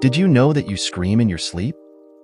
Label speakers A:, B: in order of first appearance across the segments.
A: Did you know that you scream in your sleep?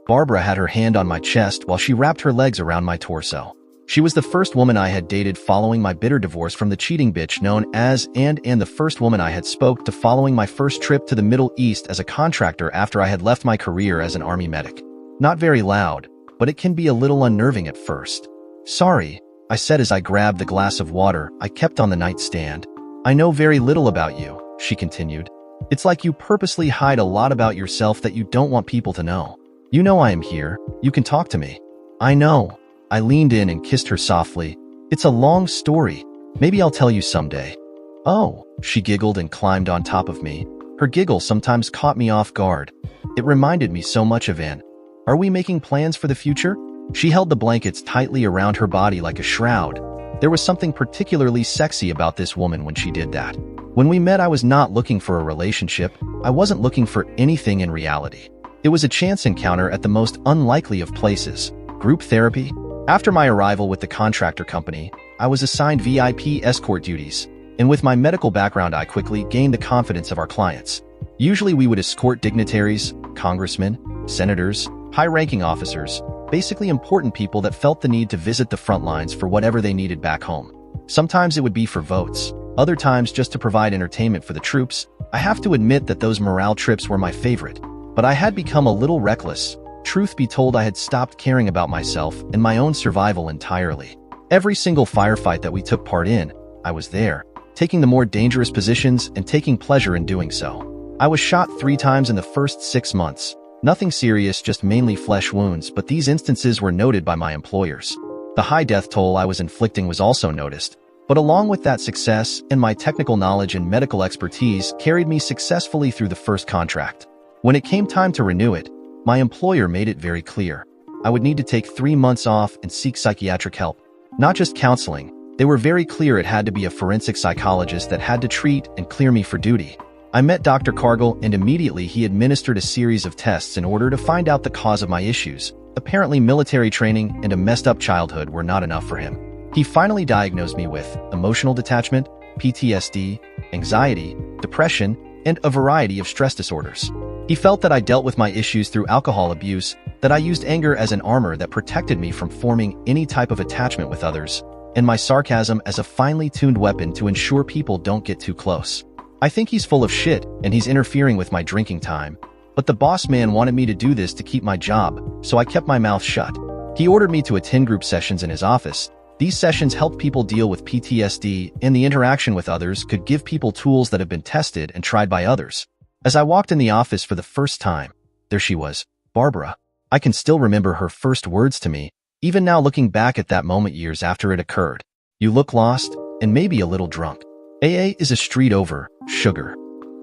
A: Barbara had her hand on my chest while she wrapped her legs around my torso. She was the first woman I had dated following my bitter divorce from the cheating bitch known as and the first woman I had spoke to following my first trip to the Middle East as a contractor after I had left my career as an army medic. Not very loud, but it can be a little unnerving at first. Sorry, I said as I grabbed the glass of water I kept on the nightstand. I know very little about you, she continued. It's like you purposely hide a lot about yourself that you don't want people to know. You know I am here. You can talk to me. I know. I leaned in and kissed her softly. It's a long story. Maybe I'll tell you someday. Oh, she giggled and climbed on top of me. Her giggle sometimes caught me off guard. It reminded me so much of Anne. Are we making plans for the future? She held the blankets tightly around her body like a shroud. There was something particularly sexy about this woman when she did that. When we met, I was not looking for a relationship. I wasn't looking for anything in reality. It was a chance encounter at the most unlikely of places. Group therapy? After my arrival with the contractor company, I was assigned VIP escort duties, and with my medical background I quickly gained the confidence of our clients. Usually we would escort dignitaries, congressmen, senators, high-ranking officers, basically important people that felt the need to visit the front lines for whatever they needed back home. Sometimes it would be for votes, other times just to provide entertainment for the troops. I have to admit that those morale trips were my favorite, but I had become a little reckless. Truth be told, I had stopped caring about myself and my own survival entirely. Every single firefight that we took part in, I was there, taking the more dangerous positions and taking pleasure in doing so. I was shot 3 times in the first 6 months. Nothing serious, just mainly flesh wounds, but these instances were noted by my employers. The high death toll I was inflicting was also noticed, but along with that success and my technical knowledge and medical expertise carried me successfully through the first contract. When it came time to renew it, my employer made it very clear. I would need to take 3 months off and seek psychiatric help. Not just counseling. They were very clear it had to be a forensic psychologist that had to treat and clear me for duty. I met Dr. Cargill and immediately he administered a series of tests in order to find out the cause of my issues. Apparently military training and a messed up childhood were not enough for him. He finally diagnosed me with emotional detachment, PTSD, anxiety, depression, and a variety of stress disorders. He felt that I dealt with my issues through alcohol abuse, that I used anger as an armor that protected me from forming any type of attachment with others, and my sarcasm as a finely tuned weapon to ensure people don't get too close. I think he's full of shit and he's interfering with my drinking time. But the boss man wanted me to do this to keep my job, so I kept my mouth shut. He ordered me to attend group sessions in his office. These sessions helped people deal with PTSD, and the interaction with others could give people tools that have been tested and tried by others. As I walked in the office for the first time, there she was, Barbara. I can still remember her first words to me, even now looking back at that moment years after it occurred. You look lost, and maybe a little drunk. AA is a street over, sugar.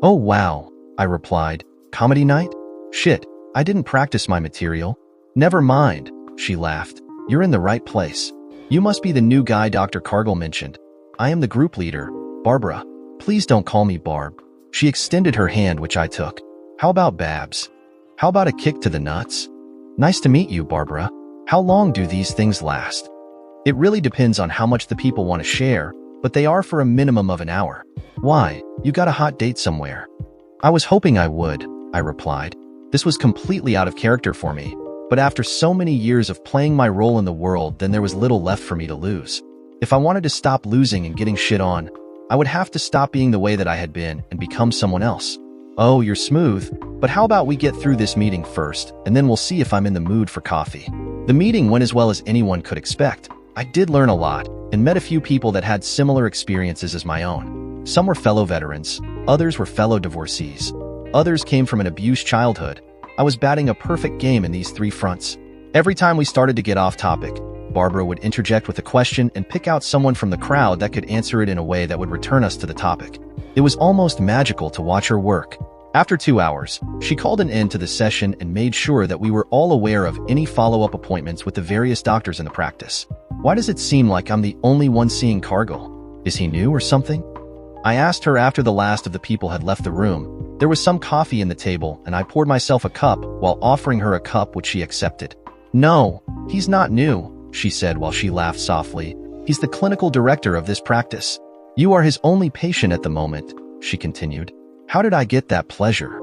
A: Oh wow, I replied. Comedy night? Shit, I didn't practice my material. Never mind, she laughed. You're in the right place. You must be the new guy Dr. Cargill mentioned. I am the group leader, Barbara. Please don't call me Barb. She extended her hand, which I took. How about Babs? How about a kick to the nuts? Nice to meet you, Barbara. How long do these things last? It really depends on how much the people want to share, but they are for a minimum of an hour. Why, you got a hot date somewhere? I was hoping I would, I replied. This was completely out of character for me, but after so many years of playing my role in the world, then there was little left for me to lose. If I wanted to stop losing and getting shit on, I would have to stop being the way that I had been and become someone else. Oh, you're smooth, but how about we get through this meeting first, and then we'll see if I'm in the mood for coffee. The meeting went as well as anyone could expect. I did learn a lot, and met a few people that had similar experiences as my own. Some were fellow veterans, others were fellow divorcees. Others came from an abused childhood. I was batting a perfect game in these 3 fronts. Every time we started to get off topic, Barbara would interject with a question and pick out someone from the crowd that could answer it in a way that would return us to the topic. It was almost magical to watch her work. After 2 hours, she called an end to the session and made sure that we were all aware of any follow-up appointments with the various doctors in the practice. Why does it seem like I'm the only one seeing Cargill? Is he new or something? I asked her after the last of the people had left the room. There was some coffee in the table, and I poured myself a cup while offering her a cup, which she accepted. No, he's not new, she said while she laughed softly. He's the clinical director of this practice. You are his only patient at the moment, she continued. How did I get that pleasure?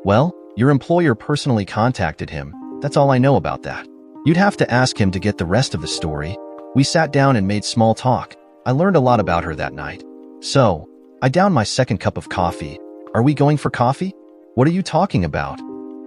A: Well, Your employer personally contacted him. That's all I know about that. You'd have to ask him to get the rest of the story. We sat down and made small talk. I learned a lot about her that night. So, I downed my second cup of coffee. Are we going for coffee? What are you talking about?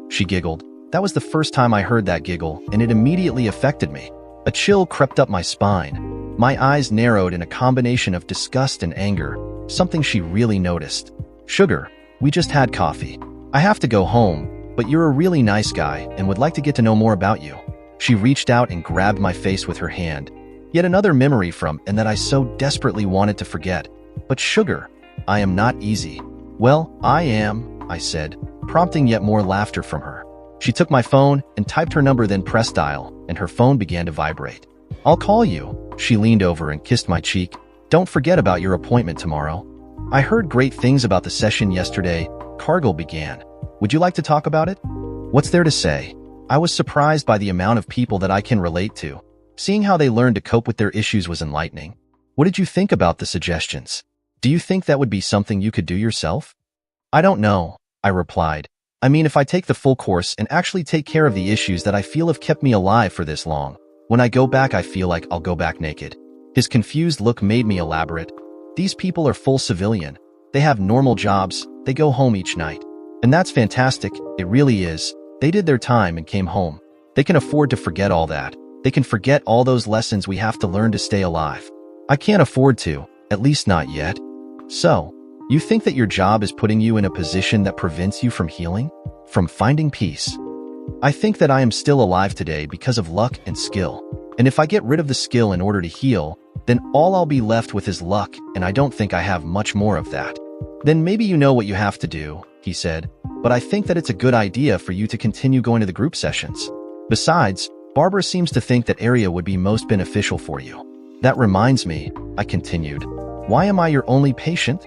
A: She giggled. That was the first time I heard that giggle, and it immediately affected me. A chill crept up my spine. My eyes narrowed in a combination of disgust and anger, something she really noticed. Sugar, we just had coffee. I have to go home, but you're a really nice guy and would like to get to know more about you. She reached out and grabbed my face with her hand. Yet another memory from and that I so desperately wanted to forget. But Sugar, I am not easy. Well, I am, I said, prompting yet more laughter from her. She took my phone and typed her number, then pressed dial, and her phone began to vibrate. I'll call you. She leaned over and kissed my cheek. Don't forget about your appointment tomorrow. I heard great things about the session yesterday. Cargill began. Would you like to talk about it? What's there to say? I was surprised by the amount of people that I can relate to. Seeing how they learned to cope with their issues was enlightening. What did you think about the suggestions? Do you think that would be something you could do yourself? I don't know, I replied. I mean, if I take the full course and actually take care of the issues that I feel have kept me alive for this long, when I go back I feel like I'll go back naked. His confused look made me elaborate. These people are full civilian. They have normal jobs. They go home each night. And that's fantastic. It really is. They did their time and came home. They can afford to forget all that. They can forget all those lessons we have to learn to stay alive. I can't afford to, at least not yet. So, you think that your job is putting you in a position that prevents you from healing? From finding peace? I think that I am still alive today because of luck and skill. And if I get rid of the skill in order to heal, then all I'll be left with is luck, and I don't think I have much more of that. Then maybe you know what you have to do, he said, but I think that it's a good idea for you to continue going to the group sessions. Besides, Barbara seems to think that area would be most beneficial for you. That reminds me, I continued. Why am I your only patient?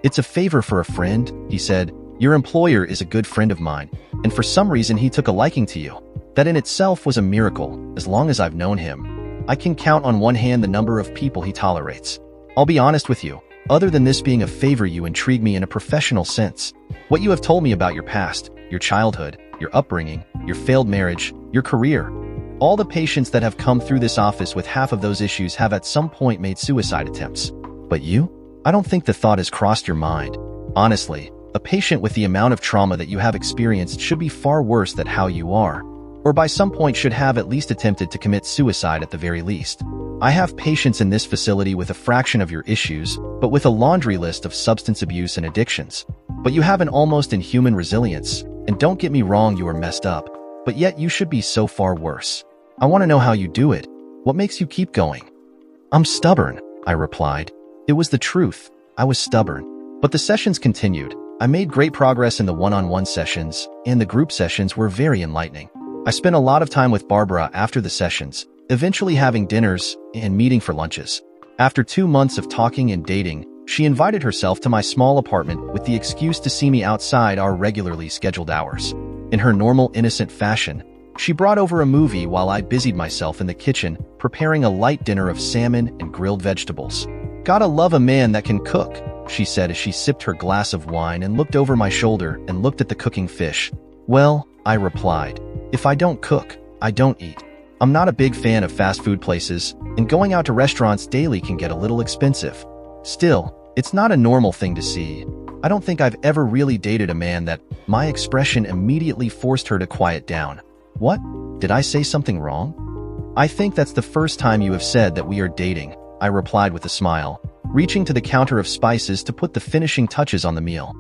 A: It's a favor for a friend, he said. Your employer is a good friend of mine, and for some reason he took a liking to you. That in itself was a miracle, as long as I've known him. I can count on one hand the number of people he tolerates. I'll be honest with you, other than this being a favor, you intrigue me in a professional sense. What you have told me about your past, your childhood, your upbringing, your failed marriage, your career. All the patients that have come through this office with half of those issues have at some point made suicide attempts. But you? I don't think the thought has crossed your mind. Honestly, a patient with the amount of trauma that you have experienced should be far worse than how you are, or by some point should have at least attempted to commit suicide at the very least. I have patients in this facility with a fraction of your issues, but with a laundry list of substance abuse and addictions. But you have an almost inhuman resilience, and don't get me wrong, you are messed up, but yet you should be so far worse. I want to know how you do it. What makes you keep going? I'm stubborn, I replied. It was the truth. I was stubborn. But the sessions continued. I made great progress in the one-on-one sessions, and the group sessions were very enlightening. I spent a lot of time with Barbara after the sessions, eventually having dinners and meeting for lunches. After 2 months of talking and dating, she invited herself to my small apartment with the excuse to see me outside our regularly scheduled hours. In her normal, innocent fashion, she brought over a movie while I busied myself in the kitchen, preparing a light dinner of salmon and grilled vegetables. Gotta love a man that can cook, she said as she sipped her glass of wine and looked over my shoulder and looked at the cooking fish. Well, I replied, if I don't cook, I don't eat. I'm not a big fan of fast food places, and going out to restaurants daily can get a little expensive. Still, it's not a normal thing to see. I don't think I've ever really dated a man that my expression immediately forced her to quiet down. What? Did I say something wrong? I think that's the first time you have said that we are dating, I replied with a smile, reaching to the counter of spices to put the finishing touches on the meal.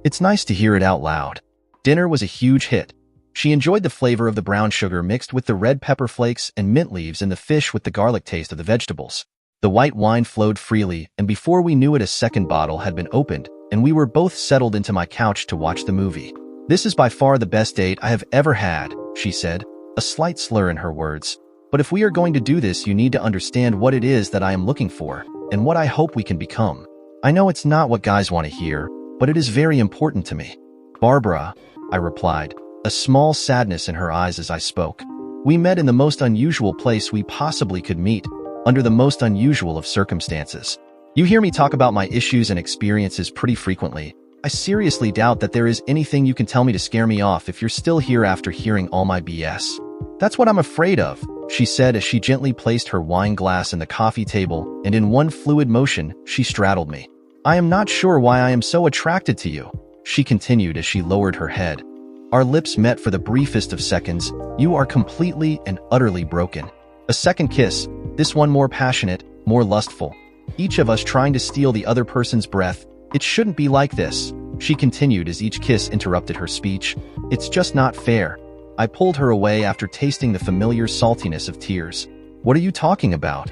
A: It's nice to hear it out loud. Dinner was a huge hit. She enjoyed the flavor of the brown sugar mixed with the red pepper flakes and mint leaves and the fish with the garlic taste of the vegetables. The white wine flowed freely, and before we knew it, a second bottle had been opened, and we were both settled into my couch to watch the movie. This is by far the best date I have ever had, she said, a slight slur in her words. But if we are going to do this, you need to understand what it is that I am looking for, and what I hope we can become. I know it's not what guys want to hear, but it is very important to me. Barbara, I replied, a small sadness in her eyes as I spoke. We met in the most unusual place we possibly could meet, under the most unusual of circumstances. You hear me talk about my issues and experiences pretty frequently, I seriously doubt that there is anything you can tell me to scare me off if you're still here after hearing all my BS. That's what I'm afraid of, she said as she gently placed her wine glass in the coffee table, and in one fluid motion, she straddled me. I am not sure why I am so attracted to you, she continued as she lowered her head. Our lips met for the briefest of seconds. You are completely and utterly broken. A second kiss, this one more passionate, more lustful. Each of us trying to steal the other person's breath. It shouldn't be like this, she continued as each kiss interrupted her speech. It's just not fair. I pulled her away after tasting the familiar saltiness of tears. What are you talking about?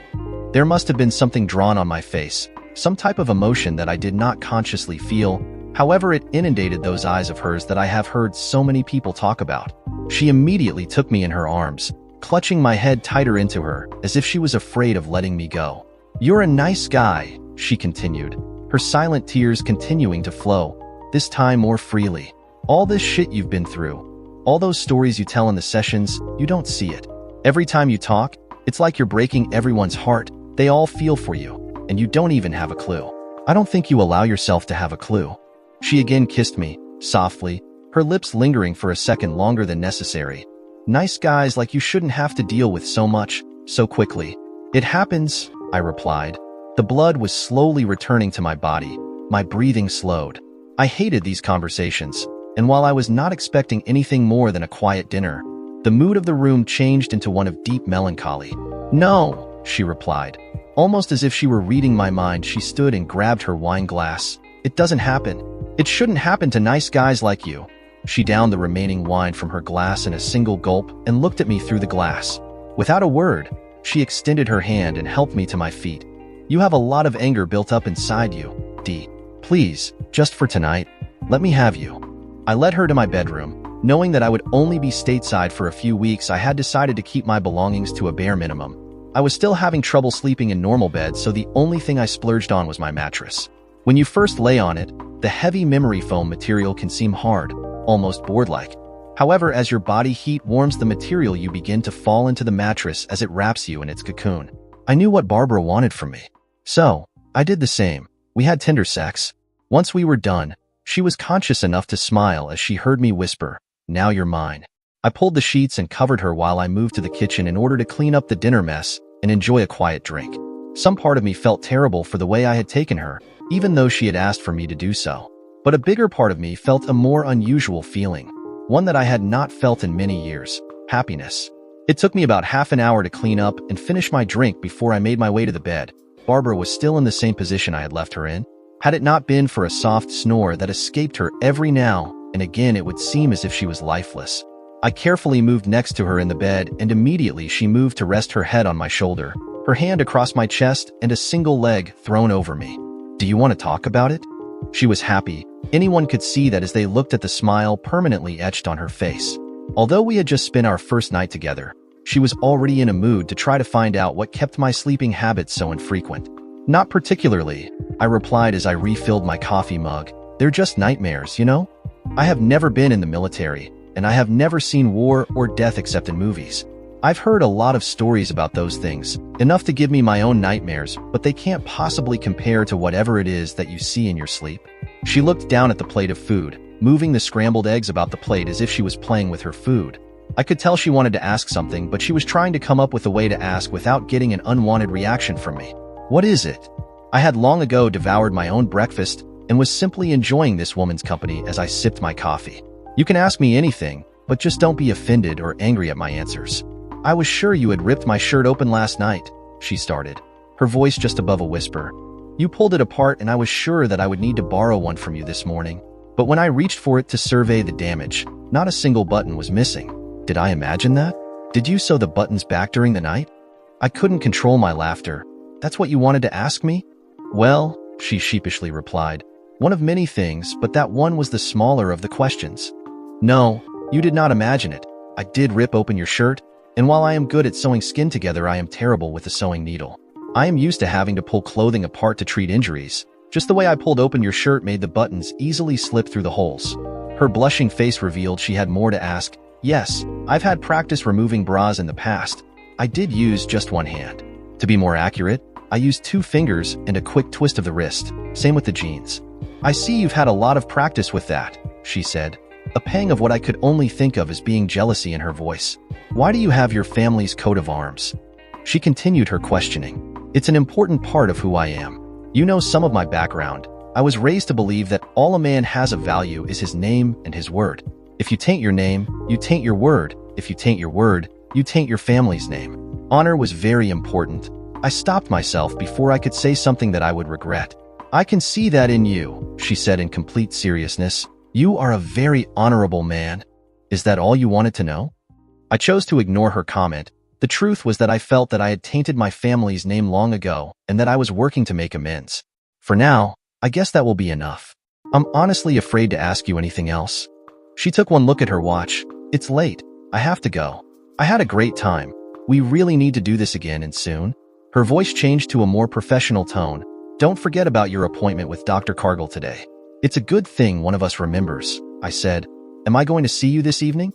A: There must have been something drawn on my face, some type of emotion that I did not consciously feel. However, it inundated those eyes of hers that I have heard so many people talk about. She immediately took me in her arms, clutching my head tighter into her, as if she was afraid of letting me go. You're a nice guy, she continued, her silent tears continuing to flow, this time more freely. All this shit you've been through, all those stories you tell in the sessions, you don't see it. Every time you talk, it's like you're breaking everyone's heart. They all feel for you, and you don't even have a clue. I don't think you allow yourself to have a clue. She again kissed me, softly, her lips lingering for a second longer than necessary. Nice guys like you shouldn't have to deal with so much, so quickly. It happens, I replied. The blood was slowly returning to my body. My breathing slowed. I hated these conversations, and while I was not expecting anything more than a quiet dinner, the mood of the room changed into one of deep melancholy. No, she replied. Almost as if she were reading my mind, she stood and grabbed her wine glass. It doesn't happen. It shouldn't happen to nice guys like you. She downed the remaining wine from her glass in a single gulp and looked at me through the glass. Without a word, she extended her hand and helped me to my feet. You have a lot of anger built up inside you, Dee. Please, just for tonight, let me have you. I led her to my bedroom. Knowing that I would only be stateside for a few weeks, I had decided to keep my belongings to a bare minimum. I was still having trouble sleeping in normal beds, so the only thing I splurged on was my mattress. When you first lay on it, the heavy memory foam material can seem hard, almost board-like. However, as your body heat warms the material, you begin to fall into the mattress as it wraps you in its cocoon. I knew what Barbara wanted from me. So, I did the same. We had tender sex. Once we were done, she was conscious enough to smile as she heard me whisper, "Now you're mine." I pulled the sheets and covered her while I moved to the kitchen in order to clean up the dinner mess and enjoy a quiet drink. Some part of me felt terrible for the way I had taken her, even though she had asked for me to do so. But a bigger part of me felt a more unusual feeling, one that I had not felt in many years: happiness. It took me about half an hour to clean up and finish my drink before I made my way to the bed. Barbara was still in the same position I had left her in. Had it not been for a soft snore that escaped her every now and again, it would seem as if she was lifeless. I carefully moved next to her in the bed, and immediately she moved to rest her head on my shoulder, her hand across my chest and a single leg thrown over me. Do you want to talk about it? She was happy. Anyone could see that as they looked at the smile permanently etched on her face. Although we had just spent our first night together, she was already in a mood to try to find out what kept my sleeping habits so infrequent. Not particularly, I replied as I refilled my coffee mug. They're just nightmares, you know? I have never been in the military, and I have never seen war or death except in movies. I've heard a lot of stories about those things, enough to give me my own nightmares, but they can't possibly compare to whatever it is that you see in your sleep. She looked down at the plate of food, moving the scrambled eggs about the plate as if she was playing with her food. I could tell she wanted to ask something, but she was trying to come up with a way to ask without getting an unwanted reaction from me. What is it? I had long ago devoured my own breakfast and was simply enjoying this woman's company as I sipped my coffee. You can ask me anything, but just don't be offended or angry at my answers. I was sure you had ripped my shirt open last night, she started, her voice just above a whisper. You pulled it apart and I was sure that I would need to borrow one from you this morning. But when I reached for it to survey the damage, not a single button was missing. Did I imagine that? Did you sew the buttons back during the night? I couldn't control my laughter. That's what you wanted to ask me? Well, she sheepishly replied. One of many things, but that one was the smaller of the questions. No, you did not imagine it. I did rip open your shirt, and while I am good at sewing skin together, I am terrible with a sewing needle. I am used to having to pull clothing apart to treat injuries. Just the way I pulled open your shirt made the buttons easily slip through the holes. Her blushing face revealed she had more to ask. Yes, I've had practice removing bras in the past. I did use just one hand. To be more accurate, I used 2 fingers and a quick twist of the wrist. Same with the jeans. I see you've had a lot of practice with that, she said, a pang of what I could only think of as being jealousy in her voice. Why do you have your family's coat of arms? She continued her questioning. It's an important part of who I am. You know some of my background. I was raised to believe that all a man has of value is his name and his word. If you taint your name, you taint your word. If you taint your word, you taint your family's name. Honor was very important. I stopped myself before I could say something that I would regret. I can see that in you, she said in complete seriousness. You are a very honorable man. Is that all you wanted to know? I chose to ignore her comment. The truth was that I felt that I had tainted my family's name long ago and that I was working to make amends. For now, I guess that will be enough. I'm honestly afraid to ask you anything else. She took one look at her watch. It's late. I have to go. I had a great time. We really need to do this again and soon. Her voice changed to a more professional tone. Don't forget about your appointment with Dr. Cargill today. It's a good thing one of us remembers, I said. Am I going to see you this evening?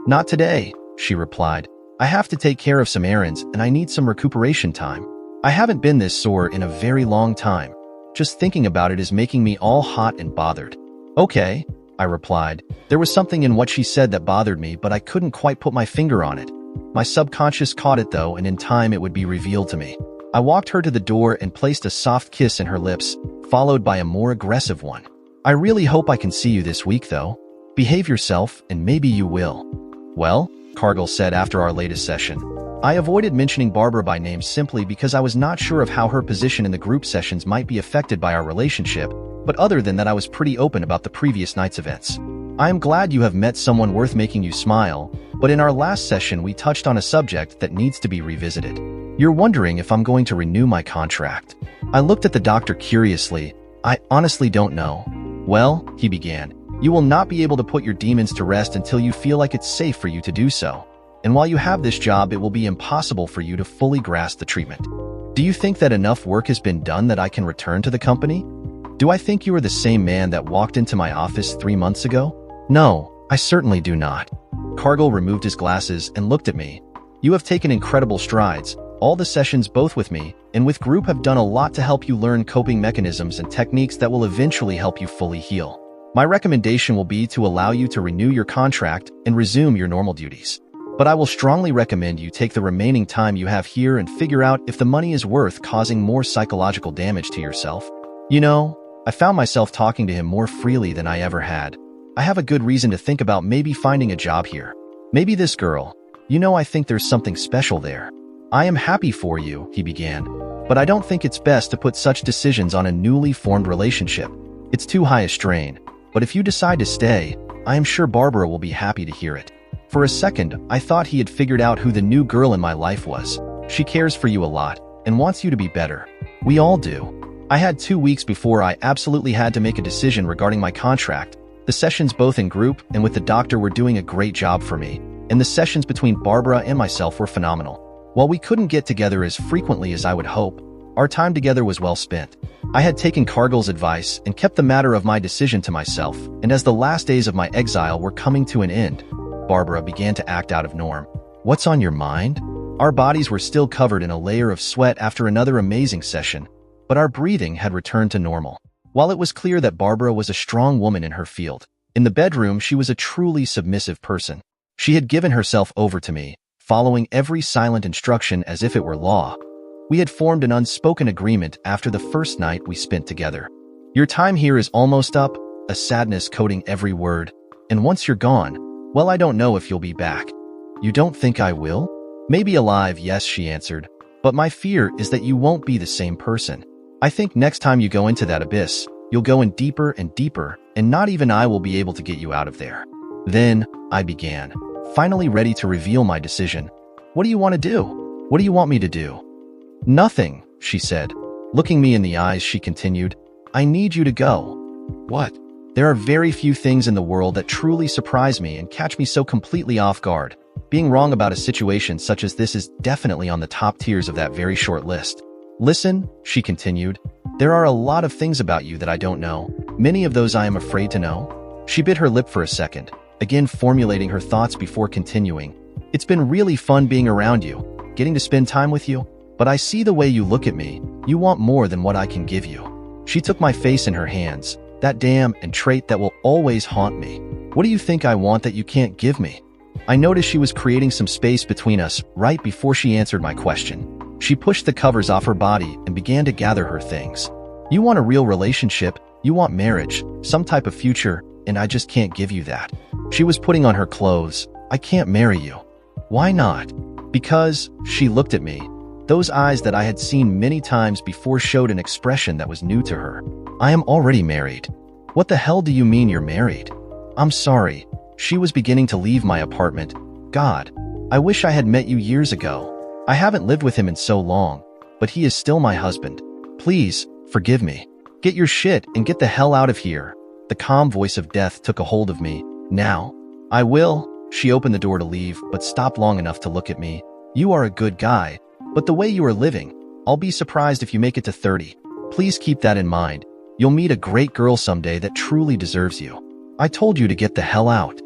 A: Not today, she replied. I have to take care of some errands and I need some recuperation time. I haven't been this sore in a very long time. Just thinking about it is making me all hot and bothered. Okay, I replied. There was something in what she said that bothered me, but I couldn't quite put my finger on it. My subconscious caught it though, and in time it would be revealed to me. I walked her to the door and placed a soft kiss in her lips, followed by a more aggressive one. I really hope I can see you this week though. Behave yourself and maybe you will. Well, Cargill said after our latest session. I avoided mentioning Barbara by name simply because I was not sure of how her position in the group sessions might be affected by our relationship, but other than that I was pretty open about the previous night's events. I am glad you have met someone worth making you smile, but in our last session we touched on a subject that needs to be revisited. You're wondering if I'm going to renew my contract. I looked at the doctor curiously. I honestly don't know. Well, he began, you will not be able to put your demons to rest until you feel like it's safe for you to do so. And while you have this job, it will be impossible for you to fully grasp the treatment. Do you think that enough work has been done that I can return to the company? Do I think you are the same man that walked into my office 3 months ago? No, I certainly do not. Cargill removed his glasses and looked at me. You have taken incredible strides. All the sessions both with me and with group have done a lot to help you learn coping mechanisms and techniques that will eventually help you fully heal. My recommendation will be to allow you to renew your contract and resume your normal duties. But I will strongly recommend you take the remaining time you have here and figure out if the money is worth causing more psychological damage to yourself. You know, I found myself talking to him more freely than I ever had. I have a good reason to think about maybe finding a job here. Maybe this girl. You know, I think there's something special there. I am happy for you, he began, but I don't think it's best to put such decisions on a newly formed relationship. It's too high a strain, but if you decide to stay, I am sure Barbara will be happy to hear it. For a second, I thought he had figured out who the new girl in my life was. She cares for you a lot and wants you to be better. We all do. I had 2 weeks before I absolutely had to make a decision regarding my contract. The sessions both in group and with the doctor were doing a great job for me, and the sessions between Barbara and myself were phenomenal. While we couldn't get together as frequently as I would hope, our time together was well spent. I had taken Cargill's advice and kept the matter of my decision to myself, and as the last days of my exile were coming to an end, Barbara began to act out of norm. What's on your mind? Our bodies were still covered in a layer of sweat after another amazing session, but our breathing had returned to normal. While it was clear that Barbara was a strong woman in her field, in the bedroom she was a truly submissive person. She had given herself over to me, following every silent instruction as if it were law. We had formed an unspoken agreement after the first night we spent together. Your time here is almost up, a sadness coating every word, and once you're gone, well, I don't know if you'll be back. You don't think I will? Maybe alive, yes, she answered, but my fear is that you won't be the same person. I think next time you go into that abyss, you'll go in deeper and deeper, and not even I will be able to get you out of there. Then, I began, finally ready to reveal my decision. What do you want to do? What do you want me to do? Nothing, she said. Looking me in the eyes, she continued, I need you to go. What? There are very few things in the world that truly surprise me and catch me so completely off guard. Being wrong about a situation such as this is definitely on the top tiers of that very short list. Listen, she continued, there are a lot of things about you that I don't know. Many of those I am afraid to know. She bit her lip for a second, again formulating her thoughts before continuing. It's been really fun being around you, getting to spend time with you, but I see the way you look at me. You want more than what I can give you. She took my face in her hands. That damn and trait that will always haunt me. What do you think I want that you can't give me? I noticed she was creating some space between us right before she answered my question. She pushed the covers off her body and began to gather her things. You want a real relationship, you want marriage, some type of future, and I just can't give you that. She was putting on her clothes. I can't marry you. Why not? Because, she looked at me. Those eyes that I had seen many times before showed an expression that was new to her. I am already married. What the hell do you mean you're married? I'm sorry. She was beginning to leave my apartment. God, I wish I had met you years ago. I haven't lived with him in so long, but he is still my husband. Please, forgive me. Get your shit and get the hell out of here. The calm voice of death took a hold of me. Now? I will. She opened the door to leave, but stopped long enough to look at me. You are a good guy, but the way you are living, I'll be surprised if you make it to 30. Please keep that in mind. You'll meet a great girl someday that truly deserves you. I told you to get the hell out.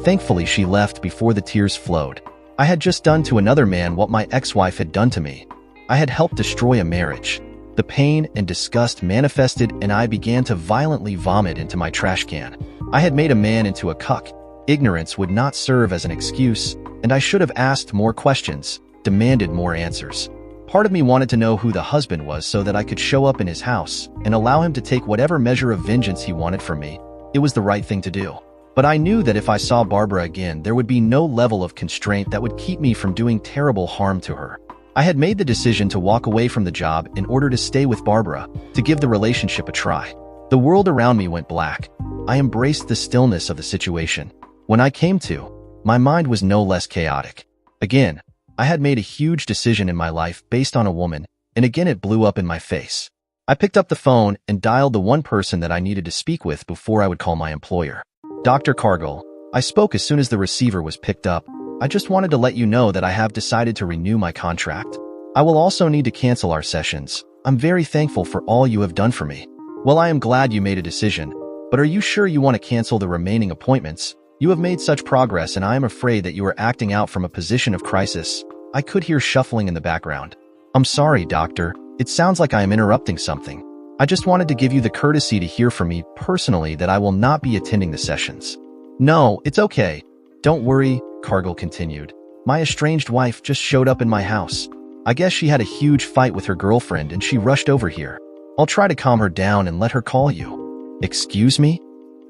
A: Thankfully, she left before the tears flowed. I had just done to another man what my ex-wife had done to me. I had helped destroy a marriage. The pain and disgust manifested, and I began to violently vomit into my trash can. I had made a man into a cuck. Ignorance would not serve as an excuse, and I should have asked more questions, demanded more answers. Part of me wanted to know who the husband was so that I could show up in his house and allow him to take whatever measure of vengeance he wanted from me. It was the right thing to do. But I knew that if I saw Barbara again, there would be no level of constraint that would keep me from doing terrible harm to her. I had made the decision to walk away from the job in order to stay with Barbara, to give the relationship a try. The world around me went black. I embraced the stillness of the situation. When I came to, my mind was no less chaotic. Again, I had made a huge decision in my life based on a woman, and again it blew up in my face. I picked up the phone and dialed the one person that I needed to speak with before I would call my employer. Dr. Cargill, I spoke as soon as the receiver was picked up. I just wanted to let you know that I have decided to renew my contract. I will also need to cancel our sessions. I'm very thankful for all you have done for me. Well, I am glad you made a decision, but are you sure you want to cancel the remaining appointments? You have made such progress, and I am afraid that you are acting out from a position of crisis. I could hear shuffling in the background. I'm sorry, doctor. It sounds like I am interrupting something. I just wanted to give you the courtesy to hear from me personally that I will not be attending the sessions. No, it's okay. Don't worry, Cargill continued. My estranged wife just showed up in my house. I guess she had a huge fight with her girlfriend and she rushed over here. I'll try to calm her down and let her call you. Excuse me?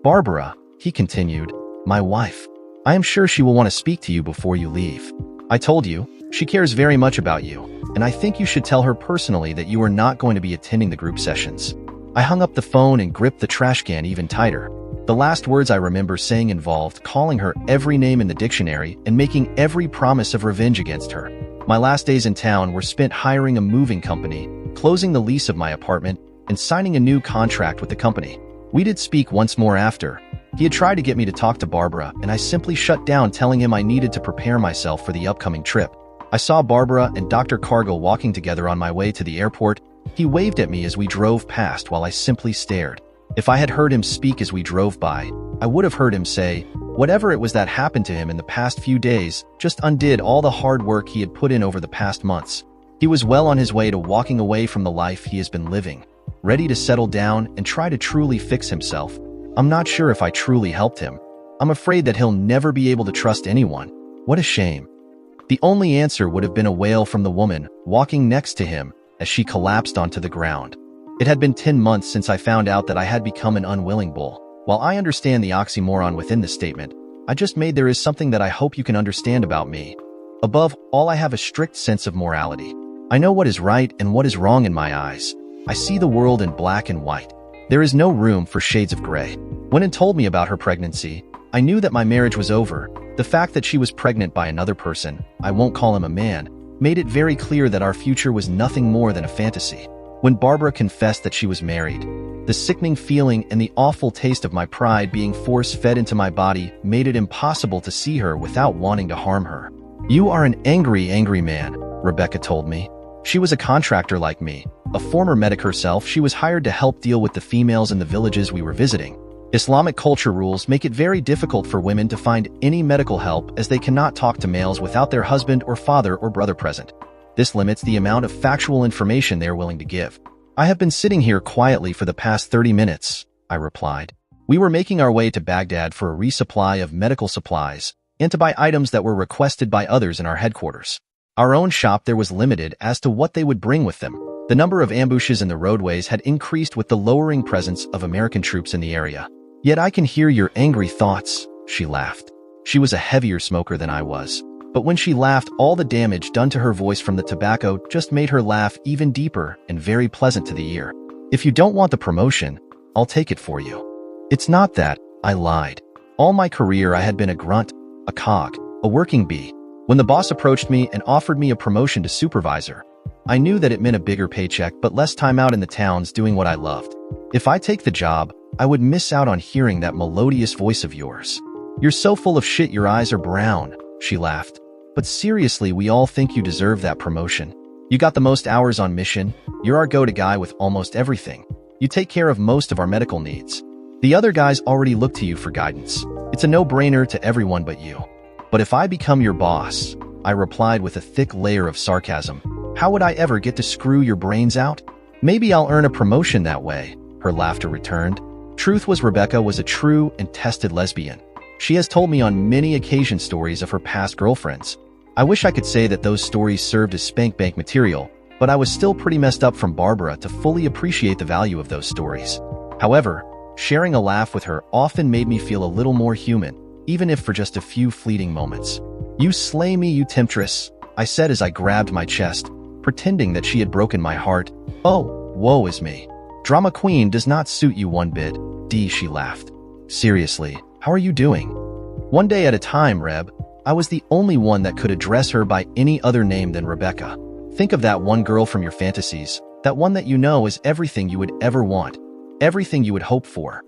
A: Barbara, he continued. My wife. I am sure she will want to speak to you before you leave. I told you, she cares very much about you, and I think you should tell her personally that you are not going to be attending the group sessions. I hung up the phone and gripped the trash can even tighter. The last words I remember saying involved calling her every name in the dictionary and making every promise of revenge against her. My last days in town were spent hiring a moving company, closing the lease of my apartment, and signing a new contract with the company. We did speak once more after. He had tried to get me to talk to Barbara, and I simply shut down, telling him I needed to prepare myself for the upcoming trip. I saw Barbara and Dr. Cargill walking together on my way to the airport. He waved at me as we drove past while I simply stared. If I had heard him speak as we drove by, I would have heard him say, whatever it was that happened to him in the past few days just undid all the hard work he had put in over the past months. He was well on his way to walking away from the life he has been living, ready to settle down and try to truly fix himself. I'm not sure if I truly helped him. I'm afraid that he'll never be able to trust anyone. What a shame. The only answer would have been a wail from the woman walking next to him as she collapsed onto the ground. It had been 10 months since I found out that I had become an unwilling bull. While I understand the oxymoron within this statement, I just made there is something that I hope you can understand about me. Above all, I have a strict sense of morality. I know what is right and what is wrong in my eyes. I see the world in black and white. There is no room for shades of gray. When it told me about her pregnancy, I knew that my marriage was over. The fact that she was pregnant by another person, I won't call him a man, made it very clear that our future was nothing more than a fantasy. When Barbara confessed that she was married, the sickening feeling and the awful taste of my pride being force-fed into my body made it impossible to see her without wanting to harm her. You are an angry, angry man, Rebecca told me. She was a contractor like me. A former medic herself, she was hired to help deal with the females in the villages we were visiting. Islamic culture rules make it very difficult for women to find any medical help as they cannot talk to males without their husband or father or brother present. This limits the amount of factual information they are willing to give. I have been sitting here quietly for the past 30 minutes. I replied. We were making our way to Baghdad for a resupply of medical supplies and to buy items that were requested by others in our headquarters. Our own shop there was limited as to what they would bring with them. The number of ambushes in the roadways had increased with the lowering presence of American troops in the area. Yet I can hear your angry thoughts, she laughed. She was a heavier smoker than I was. But when she laughed, all the damage done to her voice from the tobacco just made her laugh even deeper and very pleasant to the ear. If you don't want the promotion, I'll take it for you. It's not that, I lied. All my career I had been a grunt, a cog, a working bee. When the boss approached me and offered me a promotion to supervisor, I knew that it meant a bigger paycheck but less time out in the towns doing what I loved. If I take the job, I would miss out on hearing that melodious voice of yours. You're so full of shit your eyes are brown, she laughed. But seriously, we all think you deserve that promotion. You got the most hours on mission, you're our go-to guy with almost everything. You take care of most of our medical needs. The other guys already look to you for guidance. It's a no-brainer to everyone but you. But if I become your boss, I replied with a thick layer of sarcasm, how would I ever get to screw your brains out? Maybe I'll earn a promotion that way, her laughter returned. Truth was Rebecca was a true and tested lesbian. She has told me on many occasions stories of her past girlfriends. I wish I could say that those stories served as spank-bank material, but I was still pretty messed up from Barbara to fully appreciate the value of those stories. However, sharing a laugh with her often made me feel a little more human, even if for just a few fleeting moments. You slay me, you temptress, I said as I grabbed my chest, pretending that she had broken my heart. Oh, woe is me. Drama queen does not suit you one bit, D, she laughed. Seriously, how are you doing? One day at a time, Reb. I was the only one that could address her by any other name than Rebecca. Think of that one girl from your fantasies, that one that you know is everything you would ever want, everything you would hope for.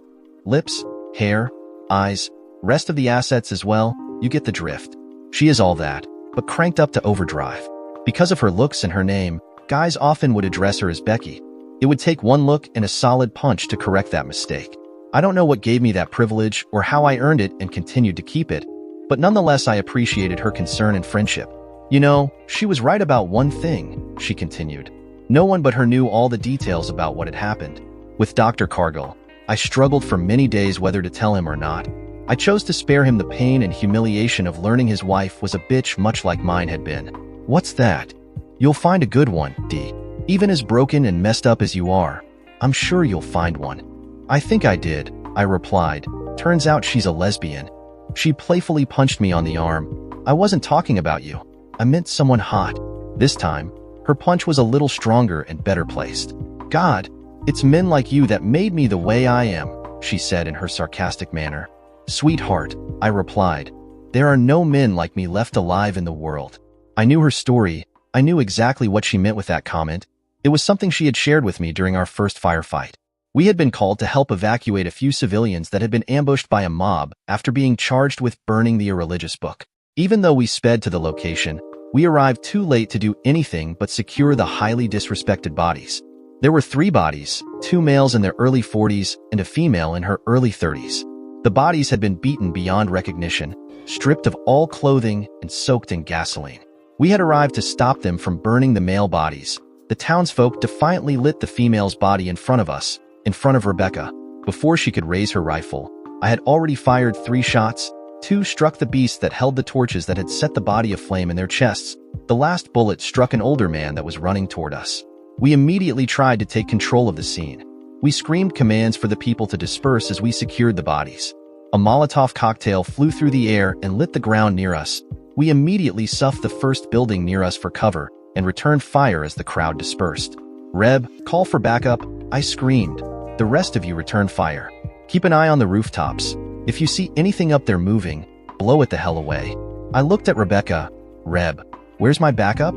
A: Lips, hair, eyes, rest of the assets as well, you get the drift. She is all that, but cranked up to overdrive. Because of her looks and her name, guys often would address her as Becky. It would take one look and a solid punch to correct that mistake. I don't know what gave me that privilege or how I earned it and continued to keep it, but nonetheless I appreciated her concern and friendship. You know, she was right about one thing, she continued. No one but her knew all the details about what had happened. With Dr. Cargill, I struggled for many days whether to tell him or not. I chose to spare him the pain and humiliation of learning his wife was a bitch much like mine had been. What's that? You'll find a good one, D. Even as broken and messed up as you are, I'm sure you'll find one. I think I did, I replied. Turns out she's a lesbian. She playfully punched me on the arm. I wasn't talking about you. I meant someone hot. This time, her punch was a little stronger and better placed. God, it's men like you that made me the way I am, she said in her sarcastic manner. Sweetheart, I replied. There are no men like me left alive in the world. I knew her story. I knew exactly what she meant with that comment. It was something she had shared with me during our first firefight. We had been called to help evacuate a few civilians that had been ambushed by a mob after being charged with burning the irreligious book. Even though we sped to the location, we arrived too late to do anything but secure the highly disrespected bodies. There were 3 bodies, 2 males in their early 40s and a female in her early 30s. The bodies had been beaten beyond recognition, stripped of all clothing and soaked in gasoline. We had arrived to stop them from burning the male bodies. The townsfolk defiantly lit the female's body in front of us, in front of Rebecca. Before she could raise her rifle, I had already fired 3 shots. 2 struck the beasts that held the torches that had set the body aflame in their chests. The last bullet struck an older man that was running toward us. We immediately tried to take control of the scene. We screamed commands for the people to disperse as we secured the bodies. A Molotov cocktail flew through the air and lit the ground near us. We immediately suffed the first building near us for cover and returned fire as the crowd dispersed. Reb, call for backup, I screamed. The rest of you return fire. Keep an eye on the rooftops. If you see anything up there moving, blow it the hell away. I looked at Rebecca. Reb, where's my backup?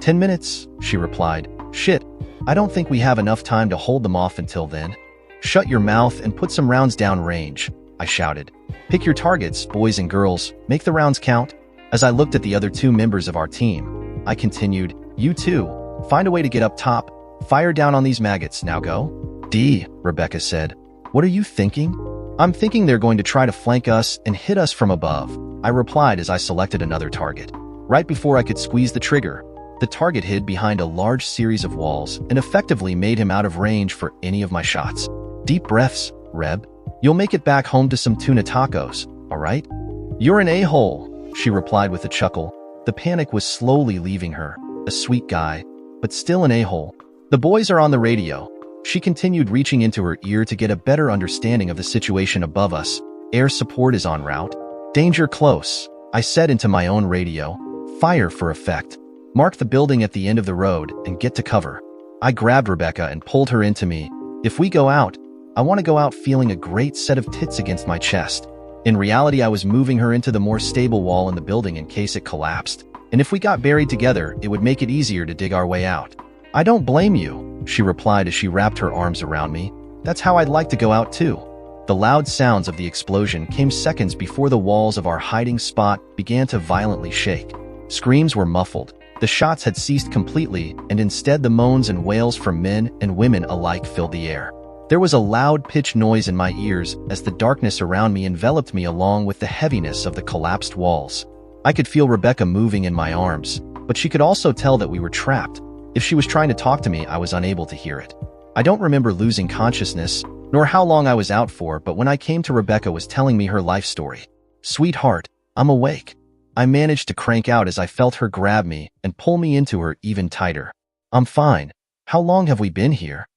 A: 10 minutes, she replied. Shit, I don't think we have enough time to hold them off until then. Shut your mouth and put some rounds down range, I shouted. Pick your targets, boys and girls, make the rounds count. As I looked at the other 2 members of our team, I continued, you too, find a way to get up top. Fire down on these maggots, now go. D, Rebecca said. What are you thinking? I'm thinking they're going to try to flank us and hit us from above, I replied as I selected another target. Right before I could squeeze the trigger, the target hid behind a large series of walls and effectively made him out of range for any of my shots. Deep breaths, Reb. You'll make it back home to some tuna tacos, all right? You're an a-hole, she replied with a chuckle. The panic was slowly leaving her. A sweet guy, but still an a-hole. The boys are on the radio. She continued, reaching into her ear to get a better understanding of the situation above us. Air support is en route. Danger close, I said into my own radio. Fire for effect. Mark the building at the end of the road and get to cover. I grabbed Rebecca and pulled her into me. If we go out, I want to go out feeling a great set of tits against my chest. In reality, I was moving her into the more stable wall in the building in case it collapsed. And if we got buried together, it would make it easier to dig our way out. I don't blame you, she replied as she wrapped her arms around me. That's how I'd like to go out too. The loud sounds of the explosion came seconds before the walls of our hiding spot began to violently shake. Screams were muffled. The shots had ceased completely, and instead the moans and wails from men and women alike filled the air. There was a loud pitched noise in my ears as the darkness around me enveloped me along with the heaviness of the collapsed walls. I could feel Rebecca moving in my arms, but she could also tell that we were trapped. If she was trying to talk to me, I was unable to hear it. I don't remember losing consciousness, nor how long I was out for, but when I came to, Rebecca was telling me her life story. Sweetheart, I'm awake. I managed to crank out as I felt her grab me and pull me into her even tighter. I'm fine. How long have we been here?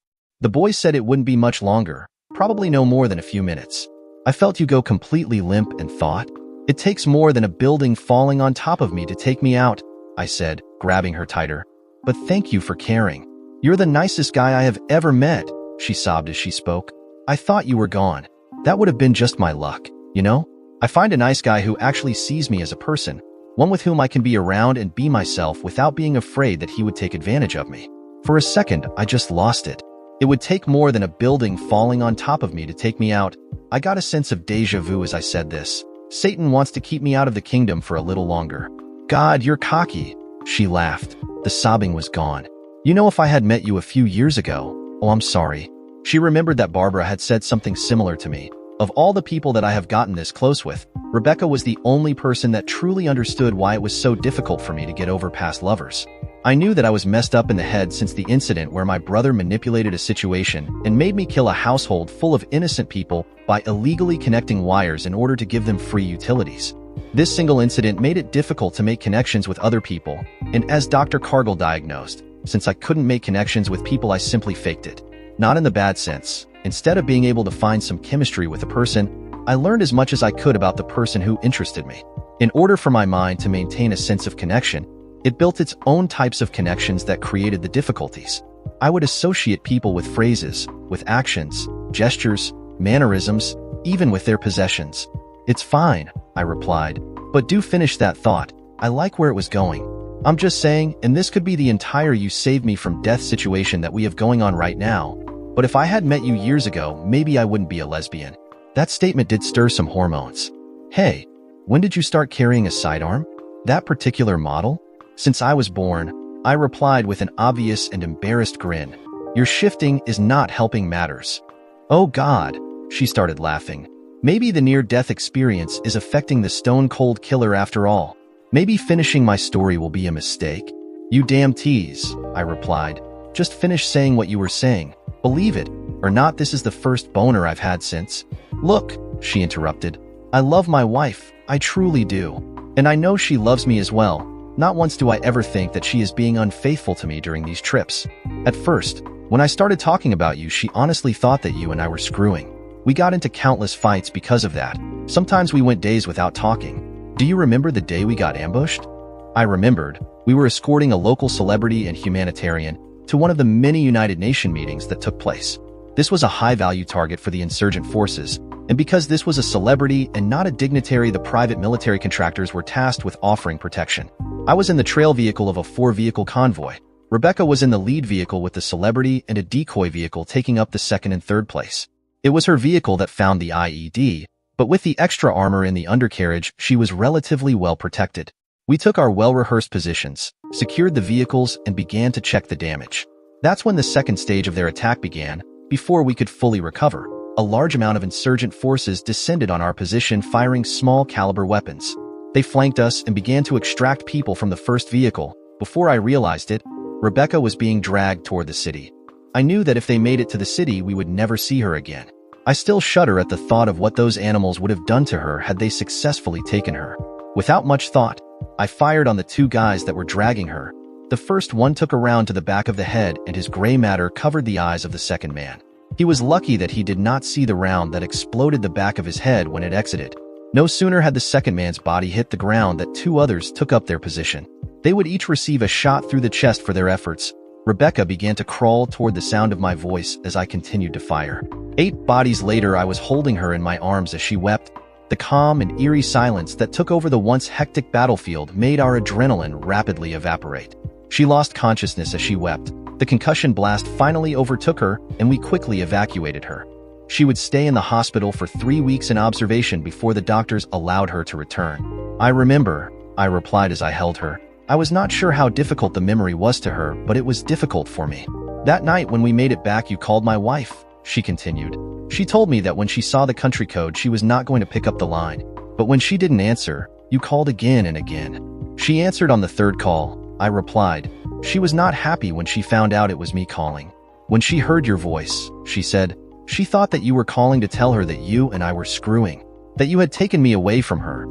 A: The boy said it wouldn't be much longer, probably no more than a few minutes. I felt you go completely limp and thought, it takes more than a building falling on top of me to take me out, I said, grabbing her tighter. But thank you for caring. You're the nicest guy I have ever met, she sobbed as she spoke. I thought you were gone. That would have been just my luck, you know? I find a nice guy who actually sees me as a person, one with whom I can be around and be myself without being afraid that he would take advantage of me. For a second, I just lost it. It would take more than a building falling on top of me to take me out. I got a sense of déjà vu as I said this. Satan wants to keep me out of the kingdom for a little longer. God, you're cocky. She laughed. The sobbing was gone. You know, if I had met you a few years ago, oh, I'm sorry. She remembered that Barbara had said something similar to me. Of all the people that I have gotten this close with, Rebecca was the only person that truly understood why it was so difficult for me to get over past lovers. I knew that I was messed up in the head since the incident where my brother manipulated a situation and made me kill a household full of innocent people by illegally connecting wires in order to give them free utilities. This single incident made it difficult to make connections with other people, and as Dr. Cargill diagnosed, since I couldn't make connections with people, I simply faked it. Not in the bad sense. Instead of being able to find some chemistry with a person, I learned as much as I could about the person who interested me. In order for my mind to maintain a sense of connection, it built its own types of connections that created the difficulties. I would associate people with phrases, with actions, gestures, mannerisms, even with their possessions. It's fine, I replied, but do finish that thought. I like where it was going. I'm just saying, and this could be the entire you saved me from death situation that we have going on right now. But if I had met you years ago, maybe I wouldn't be a lesbian. That statement did stir some hormones. Hey, when did you start carrying a sidearm? That particular model? Since I was born, I replied with an obvious and embarrassed grin. Your shifting is not helping matters. Oh God, she started laughing. Maybe the near-death experience is affecting the stone-cold killer after all. Maybe finishing my story will be a mistake. You damn tease, I replied. Just finish saying what you were saying. Believe it or not, this is the first boner I've had since. Look, she interrupted. I love my wife, I truly do. And I know she loves me as well. Not once do I ever think that she is being unfaithful to me during these trips. At first, when I started talking about you, she honestly thought that you and I were screwing. We got into countless fights because of that. Sometimes we went days without talking. Do you remember the day we got ambushed? I remembered. We were escorting a local celebrity and humanitarian to one of the many United Nations meetings that took place. This was a high-value target for the insurgent forces, and because this was a celebrity and not a dignitary, the private military contractors were tasked with offering protection. I was in the trail vehicle of a 4-vehicle convoy. Rebecca was in the lead vehicle with the celebrity and a decoy vehicle taking up the second and third place. It was her vehicle that found the IED, but with the extra armor in the undercarriage, she was relatively well protected. We took our well-rehearsed positions, secured the vehicles, and began to check the damage. That's when the second stage of their attack began. Before we could fully recover, a large amount of insurgent forces descended on our position, firing small-caliber weapons. They flanked us and began to extract people from the first vehicle. Before I realized it, Rebecca was being dragged toward the city. I knew that if they made it to the city, we would never see her again. I still shudder at the thought of what those animals would have done to her had they successfully taken her. Without much thought, I fired on the two guys that were dragging her. The first one took a round to the back of the head, and his gray matter covered the eyes of the second man. He was lucky that he did not see the round that exploded the back of his head when it exited. No sooner had the second man's body hit the ground that two others took up their position. They would each receive a shot through the chest for their efforts. Rebecca began to crawl toward the sound of my voice as I continued to fire. 8 bodies later, I was holding her in my arms as she wept. The calm and eerie silence that took over the once hectic battlefield made our adrenaline rapidly evaporate. She lost consciousness as she wept. The concussion blast finally overtook her, and we quickly evacuated her. She would stay in the hospital for 3 weeks in observation before the doctors allowed her to return. I remember, I replied as I held her. I was not sure how difficult the memory was to her, but it was difficult for me. That night when we made it back, you called my wife, she continued. She told me that when she saw the country code, she was not going to pick up the line. But when she didn't answer, you called again and again. She answered on the 3rd call, I replied. She was not happy when she found out it was me calling. When she heard your voice, she said, she thought that you were calling to tell her that you and I were screwing, that you had taken me away from her.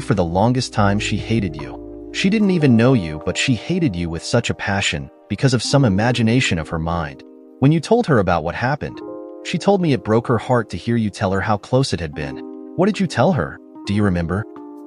A: For the longest time she hated you. She didn't even know you, but she hated you with such a passion because of some imagination of her mind. When you told her about what happened, she told me it broke her heart to hear you tell her how close it had been. What did you tell her? Do you remember?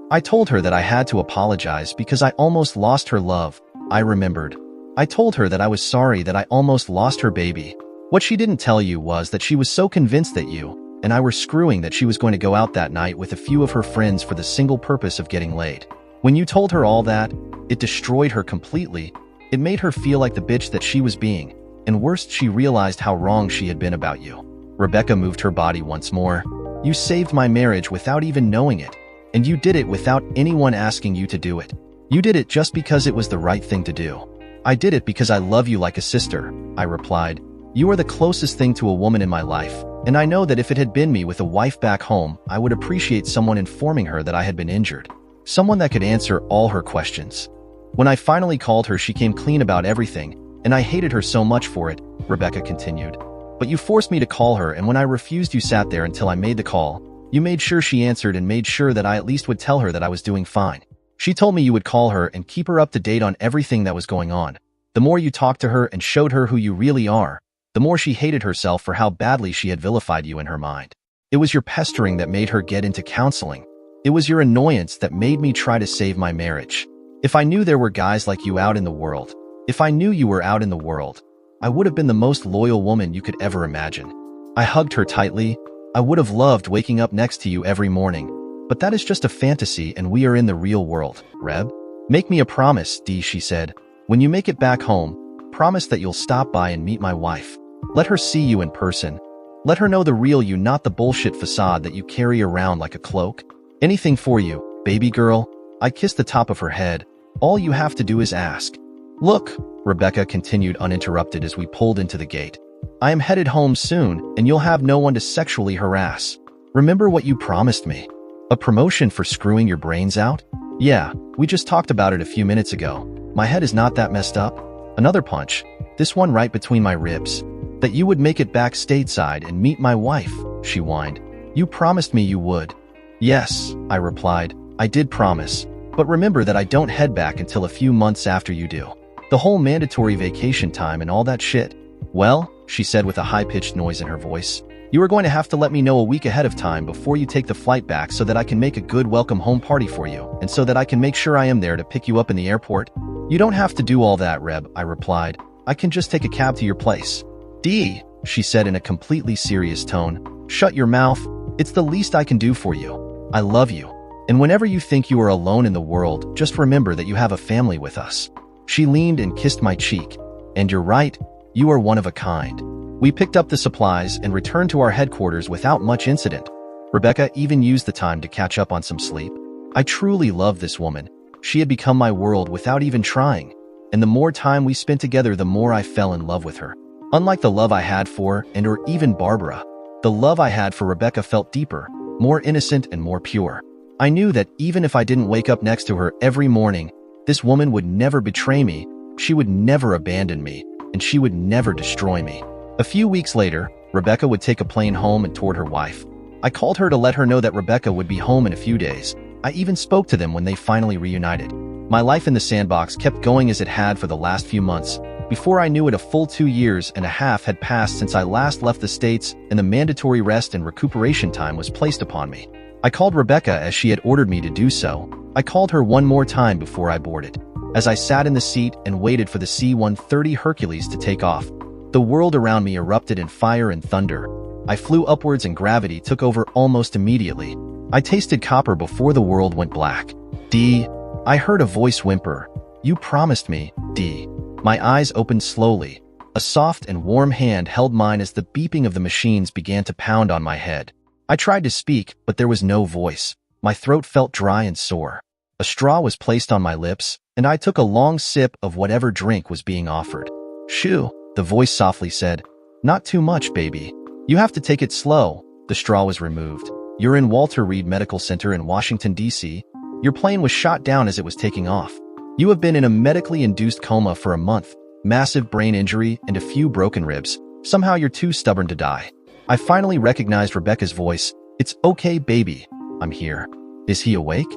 A: I told her that I had to apologize because I almost lost her love. I remembered. I told her that I was sorry that I almost lost her baby. What she didn't tell you was that she was so convinced that you and I were screwing that she was going to go out that night with a few of her friends for the single purpose of getting laid. When you told her all that, it destroyed her completely. It made her feel like the bitch that she was being. And worst, she realized how wrong she had been about you. Rebecca moved her body once more. You saved my marriage without even knowing it. And you did it without anyone asking you to do it. You did it just because it was the right thing to do. I did it because I love you like a sister, I replied. You are the closest thing to a woman in my life, and I know that if it had been me with a wife back home, I would appreciate someone informing her that I had been injured. Someone that could answer all her questions. When I finally called her, she came clean about everything, and I hated her so much for it, Rebecca continued. But you forced me to call her, and when I refused, you sat there until I made the call. You made sure she answered and made sure that I at least would tell her that I was doing fine. She told me you would call her and keep her up to date on everything that was going on. The more you talked to her and showed her who you really are, the more she hated herself for how badly she had vilified you in her mind. It was your pestering that made her get into counseling. It was your annoyance that made me try to save my marriage. If I knew there were guys like you out in the world, if I knew you were out in the world, I would have been the most loyal woman you could ever imagine. I hugged her tightly. I would have loved waking up next to you every morning. But that is just a fantasy, and we are in the real world, Reb. Make me a promise, Dee, she said. When you make it back home, promise that you'll stop by and meet my wife. Let her see you in person. Let her know the real you, not the bullshit facade that you carry around like a cloak. Anything for you, baby girl. I kissed the top of her head. All you have to do is ask. Look, Rebecca continued uninterrupted as we pulled into the gate. I am headed home soon, and you'll have no one to sexually harass. Remember what you promised me. A promotion for screwing your brains out? Yeah, we just talked about it a few minutes ago. My head is not that messed up. Another punch, this one right between my ribs. That you would make it back stateside and meet my wife, she whined. You promised me you would. Yes, I replied. I did promise. But remember that I don't head back until a few months after you do. The whole mandatory vacation time and all that shit. Well, she said with a high-pitched noise in her voice. You are going to have to let me know a week ahead of time before you take the flight back so that I can make a good welcome home party for you, and so that I can make sure I am there to pick you up in the airport. You don't have to do all that, Reb, I replied. I can just take a cab to your place. Dee, she said in a completely serious tone. Shut your mouth. It's the least I can do for you. I love you. And whenever you think you are alone in the world, just remember that you have a family with us. She leaned and kissed my cheek. And you're right, you are one of a kind. We picked up the supplies and returned to our headquarters without much incident. Rebecca even used the time to catch up on some sleep. I truly loved this woman. She had become my world without even trying. And the more time we spent together, the more I fell in love with her. Unlike the love I had for, or even Barbara, the love I had for Rebecca felt deeper, more innocent and more pure. I knew that even if I didn't wake up next to her every morning, this woman would never betray me, she would never abandon me, and she would never destroy me. A few weeks later, Rebecca would take a plane home and toward her wife. I called her to let her know that Rebecca would be home in a few days. I even spoke to them when they finally reunited. My life in the sandbox kept going as it had for the last few months. Before I knew it, a full 2 years and a half had passed since I last left the States, and the mandatory rest and recuperation time was placed upon me. I called Rebecca as she had ordered me to do so. I called her one more time before I boarded. As I sat in the seat and waited for the C-130 Hercules to take off, the world around me erupted in fire and thunder. I flew upwards and gravity took over almost immediately. I tasted copper before the world went black. "Dee," I heard a voice whimper. "You promised me, Dee." My eyes opened slowly. A soft and warm hand held mine as the beeping of the machines began to pound on my head. I tried to speak, but there was no voice. My throat felt dry and sore. A straw was placed on my lips, and I took a long sip of whatever drink was being offered. "Shoo," the voice softly said. "Not too much, baby. You have to take it slow." The straw was removed. "You're in Walter Reed Medical Center in Washington, D.C. Your plane was shot down as it was taking off. You have been in a medically induced coma for a month, massive brain injury, and a few broken ribs. Somehow you're too stubborn to die." I finally recognized Rebecca's voice. "It's okay, baby. I'm here." "Is he awake?"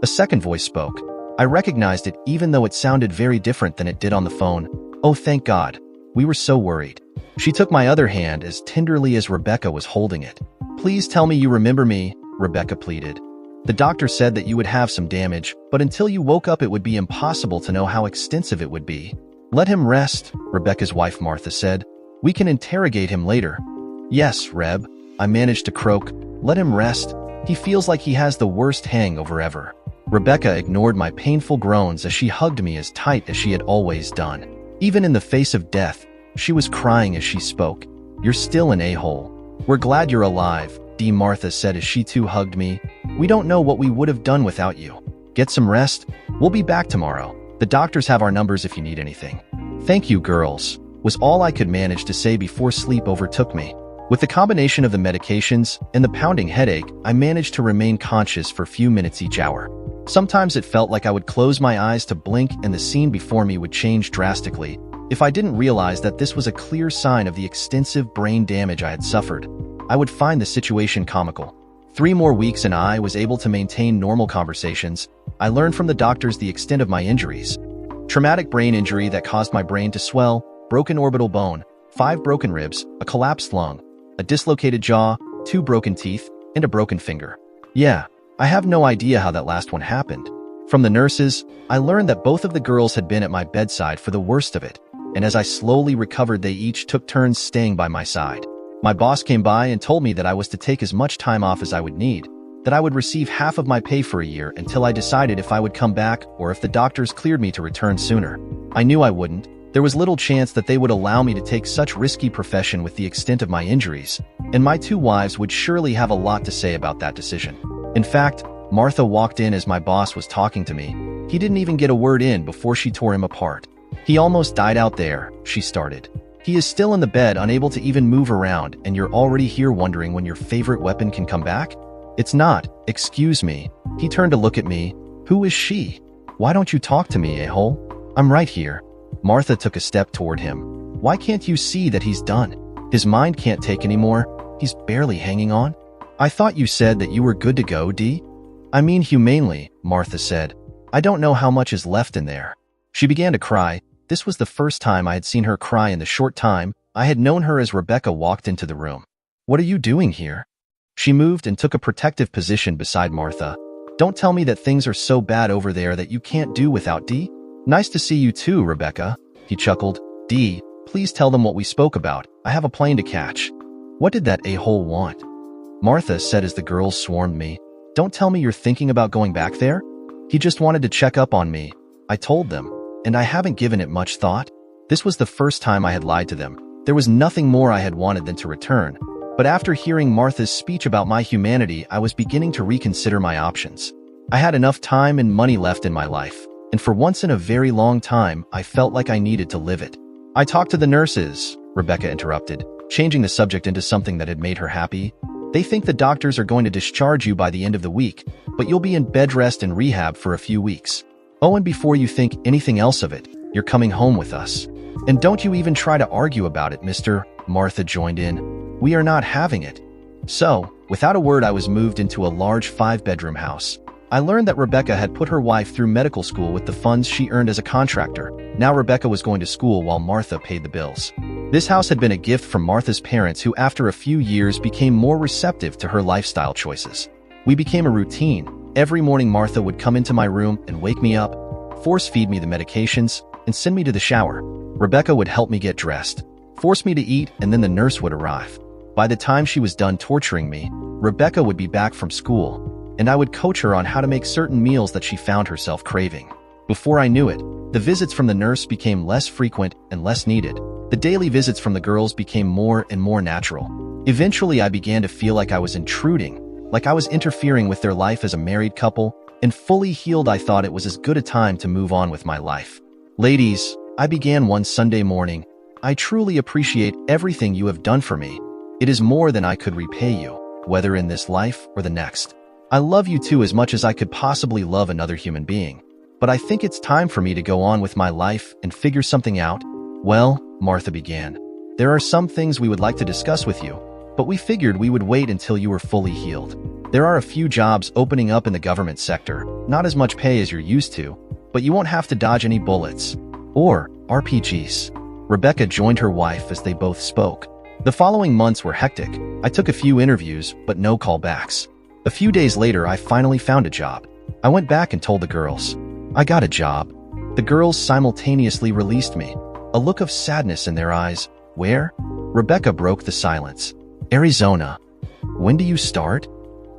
A: A second voice spoke. I recognized it even though it sounded very different than it did on the phone. "Oh, thank God. We were so worried." She took my other hand as tenderly as Rebecca was holding it. "Please tell me you remember me," Rebecca pleaded. "The doctor said that you would have some damage, but until you woke up it would be impossible to know how extensive it would be." "Let him rest," Rebecca's wife Martha said. "We can interrogate him later." "Yes, Reb," I managed to croak. "Let him rest. He feels like he has the worst hangover ever." Rebecca ignored my painful groans as she hugged me as tight as she had always done. Even in the face of death, she was crying as she spoke. "You're still an a-hole. We're glad you're alive," Dee Martha said as she too hugged me. "We don't know what we would have done without you. Get some rest. We'll be back tomorrow. The doctors have our numbers if you need anything." "Thank you, girls," was all I could manage to say before sleep overtook me. With the combination of the medications and the pounding headache, I managed to remain conscious for a few minutes each hour. Sometimes it felt like I would close my eyes to blink and the scene before me would change drastically, if I didn't realize that this was a clear sign of the extensive brain damage I had suffered. I would find the situation comical. 3 more weeks and I was able to maintain normal conversations. I learned from the doctors the extent of my injuries. Traumatic brain injury that caused my brain to swell, broken orbital bone, 5 broken ribs, a collapsed lung, a dislocated jaw, 2 broken teeth, and a broken finger. Yeah, I have no idea how that last one happened. From the nurses, I learned that both of the girls had been at my bedside for the worst of it, and as I slowly recovered they each took turns staying by my side. My boss came by and told me that I was to take as much time off as I would need, that I would receive half of my pay for a year until I decided if I would come back or if the doctors cleared me to return sooner. I knew I wouldn't. There was little chance that they would allow me to take such risky profession with the extent of my injuries, and my 2 wives would surely have a lot to say about that decision. In fact, Martha walked in as my boss was talking to me. He didn't even get a word in before she tore him apart. "He almost died out there," she started. "He is still in the bed, unable to even move around, and you're already here wondering when your favorite weapon can come back? It's not, excuse me." He turned to look at me. "Who is she? Why don't you talk to me, a-hole? I'm right here." Martha took a step toward him. "Why can't you see that he's done? His mind can't take anymore. He's barely hanging on." "I thought you said that you were good to go, Dee." "I mean humanely," Martha said. "I don't know how much is left in there." She began to cry. This was the first time I had seen her cry in the short time I had known her as Rebecca walked into the room. "What are you doing here?" She moved and took a protective position beside Martha. "Don't tell me that things are so bad over there that you can't do without Dee." "Nice to see you too, Rebecca," he chuckled. "Dee, please tell them what we spoke about. I have a plane to catch." "What did that a-hole want?" Martha said as the girls swarmed me. "Don't tell me you're thinking about going back there?" "He just wanted to check up on me," I told them, and I haven't given it much thought. This was the first time I had lied to them. There was nothing more I had wanted than to return. But after hearing Martha's speech about my humanity, I was beginning to reconsider my options. I had enough time and money left in my life, and for once in a very long time, I felt like I needed to live it. "I talked to the nurses," Rebecca interrupted, changing the subject into something that had made her happy. "They think the doctors are going to discharge you by the end of the week, but you'll be in bed rest and rehab for a few weeks. Oh, and before you think anything else of it, you're coming home with us." And don't you even try to argue about it, mister, Martha joined in. We are not having it. So, without a word, I was moved into a large 5-bedroom house. I learned that Rebecca had put her wife through medical school with the funds she earned as a contractor. Now Rebecca was going to school while Martha paid the bills. This house had been a gift from Martha's parents, who after a few years became more receptive to her lifestyle choices. We became a routine. Every morning Martha would come into my room and wake me up, force-feed me the medications, and send me to the shower. Rebecca would help me get dressed, force me to eat, and then the nurse would arrive. By the time she was done torturing me, Rebecca would be back from school, and I would coach her on how to make certain meals that she found herself craving. Before I knew it, the visits from the nurse became less frequent and less needed. The daily visits from the girls became more and more natural. Eventually, I began to feel like I was intruding, like I was interfering with their life as a married couple, and fully healed, I thought it was as good a time to move on with my life. Ladies, I began one Sunday morning. I truly appreciate everything you have done for me. It is more than I could repay you, whether in this life or the next. I love you too as much as I could possibly love another human being. But I think it's time for me to go on with my life and figure something out. Well, Martha began, there are some things we would like to discuss with you, but we figured we would wait until you were fully healed. There are a few jobs opening up in the government sector, not as much pay as you're used to, but you won't have to dodge any bullets or RPGs. Rebecca joined her wife as they both spoke. The following months were hectic. I took a few interviews, but no callbacks. A few days later, I finally found a job. I went back and told the girls, I got a job. The girls simultaneously released me, a look of sadness in their eyes. Where? Rebecca broke the silence. Arizona. When do you start?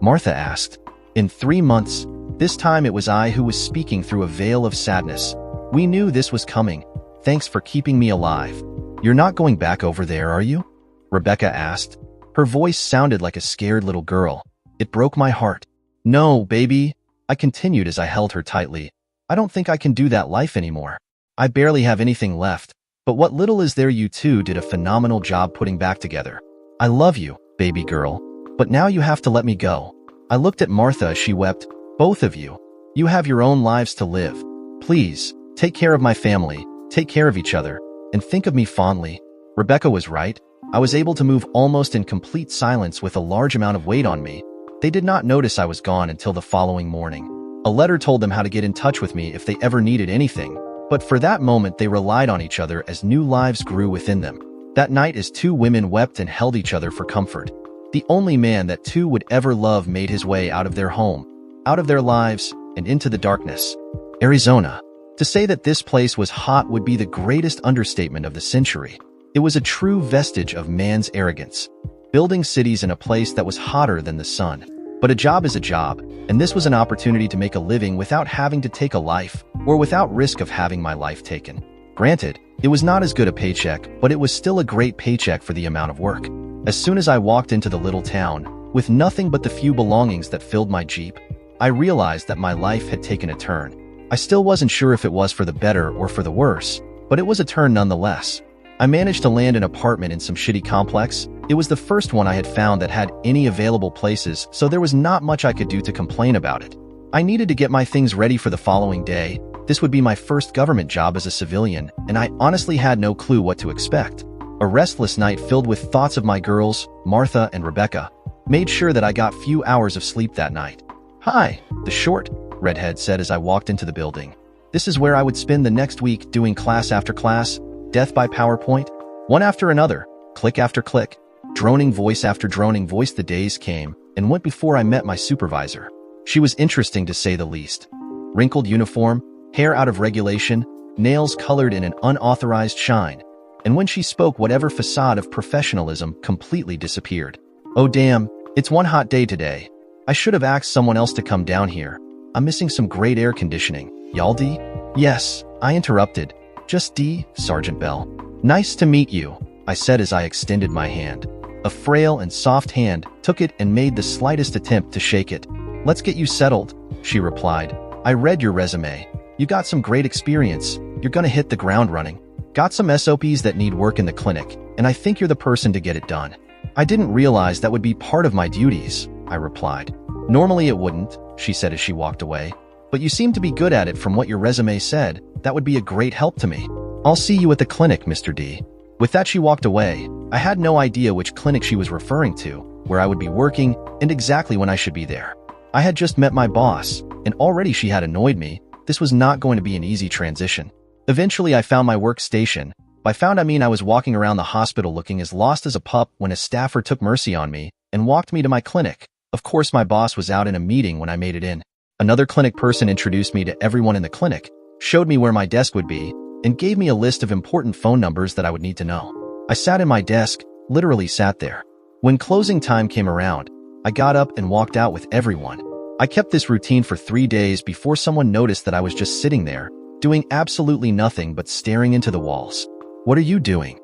A: Martha asked. In 3 months. This time it was I who was speaking through a veil of sadness. We knew this was coming. Thanks for keeping me alive. You're not going back over there, are you? Rebecca asked. Her voice sounded like a scared little girl. It broke my heart. No, baby, I continued as I held her tightly. I don't think I can do that life anymore. I barely have anything left, but what little is there, you two did a phenomenal job putting back together. I love you, baby girl, but now you have to let me go. I looked at Martha as she wept. Both of you. You have your own lives to live. Please, take care of my family, take care of each other, and think of me fondly. Rebecca was right. I was able to move almost in complete silence with a large amount of weight on me. They did not notice I was gone until the following morning. A letter told them how to get in touch with me if they ever needed anything, but for that moment they relied on each other as new lives grew within them. That night, as two women wept and held each other for comfort, the only man that two would ever love made his way out of their home, out of their lives, and into the darkness. Arizona. To say that this place was hot would be the greatest understatement of the century. It was a true vestige of man's arrogance, building cities in a place that was hotter than the sun. But a job is a job, and this was an opportunity to make a living without having to take a life, or without risk of having my life taken. Granted, it was not as good a paycheck, but it was still a great paycheck for the amount of work. As soon as I walked into the little town, with nothing but the few belongings that filled my Jeep, I realized that my life had taken a turn. I still wasn't sure if it was for the better or for the worse, but it was a turn nonetheless. I managed to land an apartment in some shitty complex. It was the first one I had found that had any available places, so there was not much I could do to complain about it. I needed to get my things ready for the following day. This would be my first government job as a civilian, and I honestly had no clue what to expect. A restless night filled with thoughts of my girls, Martha and Rebecca, made sure that I got few hours of sleep that night. Hi, the short redhead said as I walked into the building. This is where I would spend the next week doing class after class, death by PowerPoint, one after another, click after click, droning voice after droning voice. The days came and went before I met my supervisor. She was interesting to say the least. Wrinkled uniform, hair out of regulation, nails colored in an unauthorized shine, and when she spoke, whatever facade of professionalism completely disappeared. Oh damn, it's one hot day today. I should have asked someone else to come down here. I'm missing some great air conditioning. Y'all D? Yes, I interrupted. Just D, Sergeant Bell. Nice to meet you, I said as I extended my hand. A frail and soft hand took it and made the slightest attempt to shake it. Let's get you settled, she replied. I read your resume. You got some great experience. You're gonna hit the ground running. Got some SOPs that need work in the clinic, and I think you're the person to get it done. I didn't realize that would be part of my duties, I replied. Normally it wouldn't, she said as she walked away. But you seem to be good at it from what your resume said. That would be a great help to me. I'll see you at the clinic, Mr. D. With that, she walked away. I had no idea which clinic she was referring to, where I would be working, and exactly when I should be there. I had just met my boss, and already she had annoyed me. This was not going to be an easy transition. Eventually, I found my workstation. By found, I mean I was walking around the hospital looking as lost as a pup when a staffer took mercy on me and walked me to my clinic. Of course, my boss was out in a meeting when I made it in. Another clinic person introduced me to everyone in the clinic, showed me where my desk would be, and gave me a list of important phone numbers that I would need to know. I sat in my desk, literally sat there. When closing time came around, I got up and walked out with everyone. I kept this routine for 3 days before someone noticed that I was just sitting there, doing absolutely nothing but staring into the walls. "What are you doing?"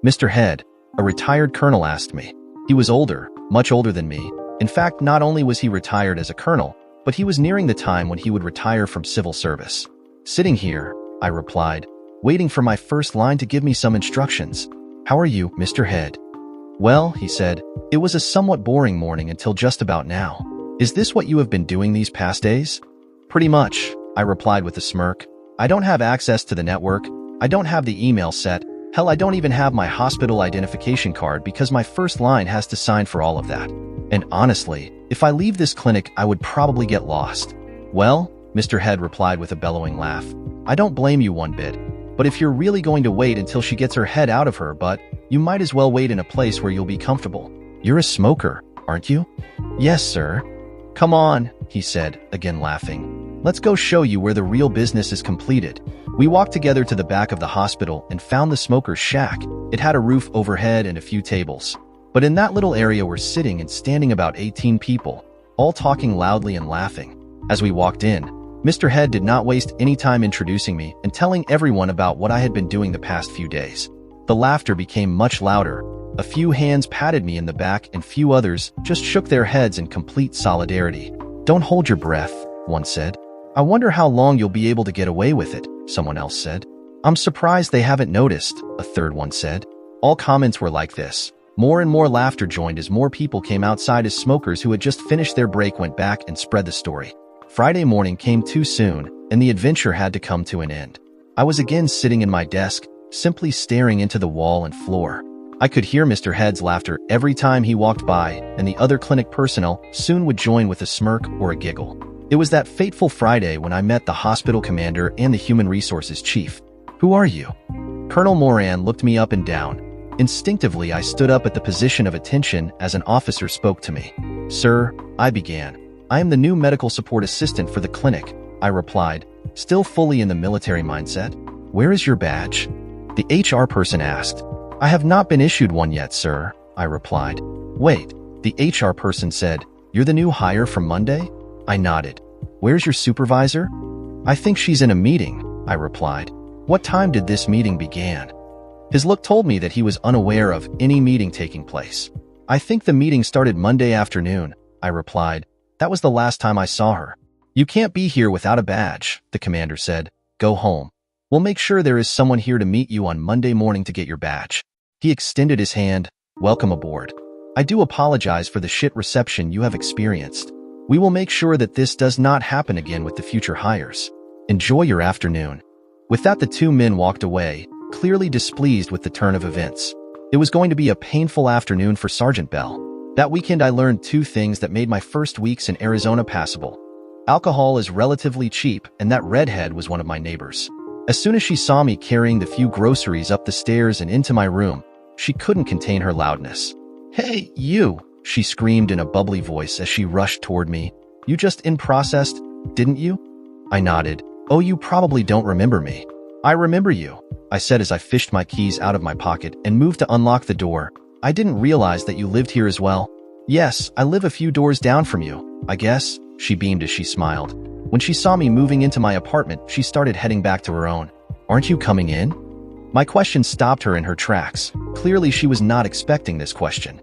A: Mr. Head, a retired colonel, asked me. He was older, much older than me. In fact, not only was he retired as a colonel, but he was nearing the time when he would retire from civil service. "Sitting here," I replied, waiting for my first line to give me some instructions. "How are you, Mr. Head?" "Well," he said, "it was a somewhat boring morning until just about now. Is this what you have been doing these past days?" "Pretty much," I replied with a smirk. "I don't have access to the network. I don't have the email set. Hell, I don't even have my hospital identification card because my first line has to sign for all of that. And honestly, if I leave this clinic, I would probably get lost." "Well," Mr. Head replied with a bellowing laugh, "I don't blame you one bit. But if you're really going to wait until she gets her head out of her butt, you might as well wait in a place where you'll be comfortable. You're a smoker, aren't you?" "Yes, sir." "Come on," he said, again laughing. "Let's go show you where the real business is completed." We walked together to the back of the hospital and found the smoker's shack. It had a roof overhead and a few tables. But in that little area were sitting and standing about 18 people, all talking loudly and laughing. As we walked in, Mr. Head did not waste any time introducing me and telling everyone about what I had been doing the past few days. The laughter became much louder. A few hands patted me in the back and few others just shook their heads in complete solidarity. "Don't hold your breath," one said. "I wonder how long you'll be able to get away with it," someone else said. "I'm surprised they haven't noticed," a third one said. All comments were like this. More and more laughter joined as more people came outside as smokers who had just finished their break went back and spread the story. Friday morning came too soon, and the adventure had to come to an end. I was again sitting in my desk, simply staring into the wall and floor. I could hear Mr. Head's laughter every time he walked by, and the other clinic personnel soon would join with a smirk or a giggle. It was that fateful Friday when I met the hospital commander and the human resources chief. "Who are you?" Colonel Moran looked me up and down. Instinctively, I stood up at the position of attention as an officer spoke to me. "Sir," I began, "I am the new medical support assistant for the clinic," I replied, still fully in the military mindset. "Where is your badge?" The HR person asked. "I have not been issued one yet, sir," I replied. "Wait," the HR person said, "you're the new hire from Monday?" I nodded. "Where's your supervisor?" "I think she's in a meeting," I replied. "What time did this meeting begin?" His look told me that he was unaware of any meeting taking place. "I think the meeting started Monday afternoon," I replied. "That was the last time I saw her." "You can't be here without a badge," the commander said. "Go home. We'll make sure there is someone here to meet you on Monday morning to get your badge." He extended his hand. "Welcome aboard. I do apologize for the shit reception you have experienced. We will make sure that this does not happen again with the future hires. Enjoy your afternoon." With that, the two men walked away, clearly displeased with the turn of events. It was going to be a painful afternoon for Sergeant Bell. That weekend, I learned 2 things that made my first weeks in Arizona passable. Alcohol is relatively cheap, and that redhead was one of my neighbors. As soon as she saw me carrying the few groceries up the stairs and into my room, she couldn't contain her loudness. "Hey, you!" she screamed in a bubbly voice as she rushed toward me. "You just in-processed, didn't you?" I nodded. "Oh, you probably don't remember me." "I remember you," I said as I fished my keys out of my pocket and moved to unlock the door. "I didn't realize that you lived here as well." "Yes, I live a few doors down from you, I guess," she beamed as she smiled. When she saw me moving into my apartment, she started heading back to her own. "Aren't you coming in?" My question stopped her in her tracks. Clearly, she was not expecting this question.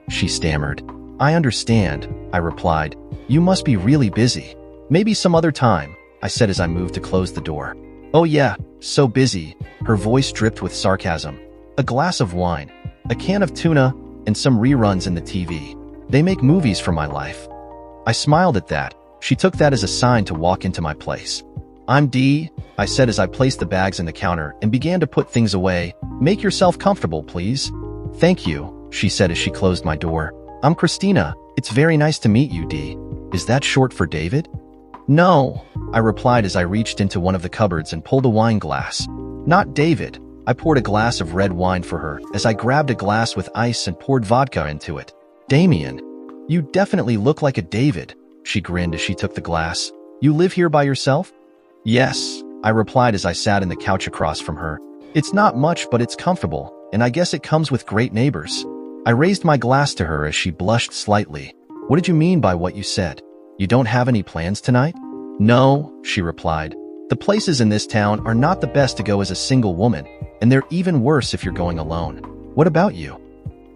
A: She stammered. "I understand," I replied. "You must be really busy." "Maybe some other time," I said as I moved to close the door. "Oh yeah, so busy." Her voice dripped with sarcasm. "A glass of wine, a can of tuna, and some reruns in the TV. They make movies for my life." I smiled at that. She took that as a sign to walk into my place. "I'm D," I said as I placed the bags in the counter and began to put things away. Make yourself comfortable, please. Thank you, she said as she closed my door. I'm Christina. It's very nice to meet you, D. Is that short for David? No, I replied as I reached into one of the cupboards and pulled a wine glass. Not David. I poured a glass of red wine for her as I grabbed a glass with ice and poured vodka into it. Damien, you definitely look like a David, she grinned as she took the glass. You live here by yourself? Yes, I replied as I sat in the couch across from her. It's not much, but it's comfortable, and I guess it comes with great neighbors. I raised my glass to her as she blushed slightly. What did you mean by what you said? You don't have any plans tonight? No, she replied. The places in this town are not the best to go as a single woman, and they're even worse if you're going alone. What about you?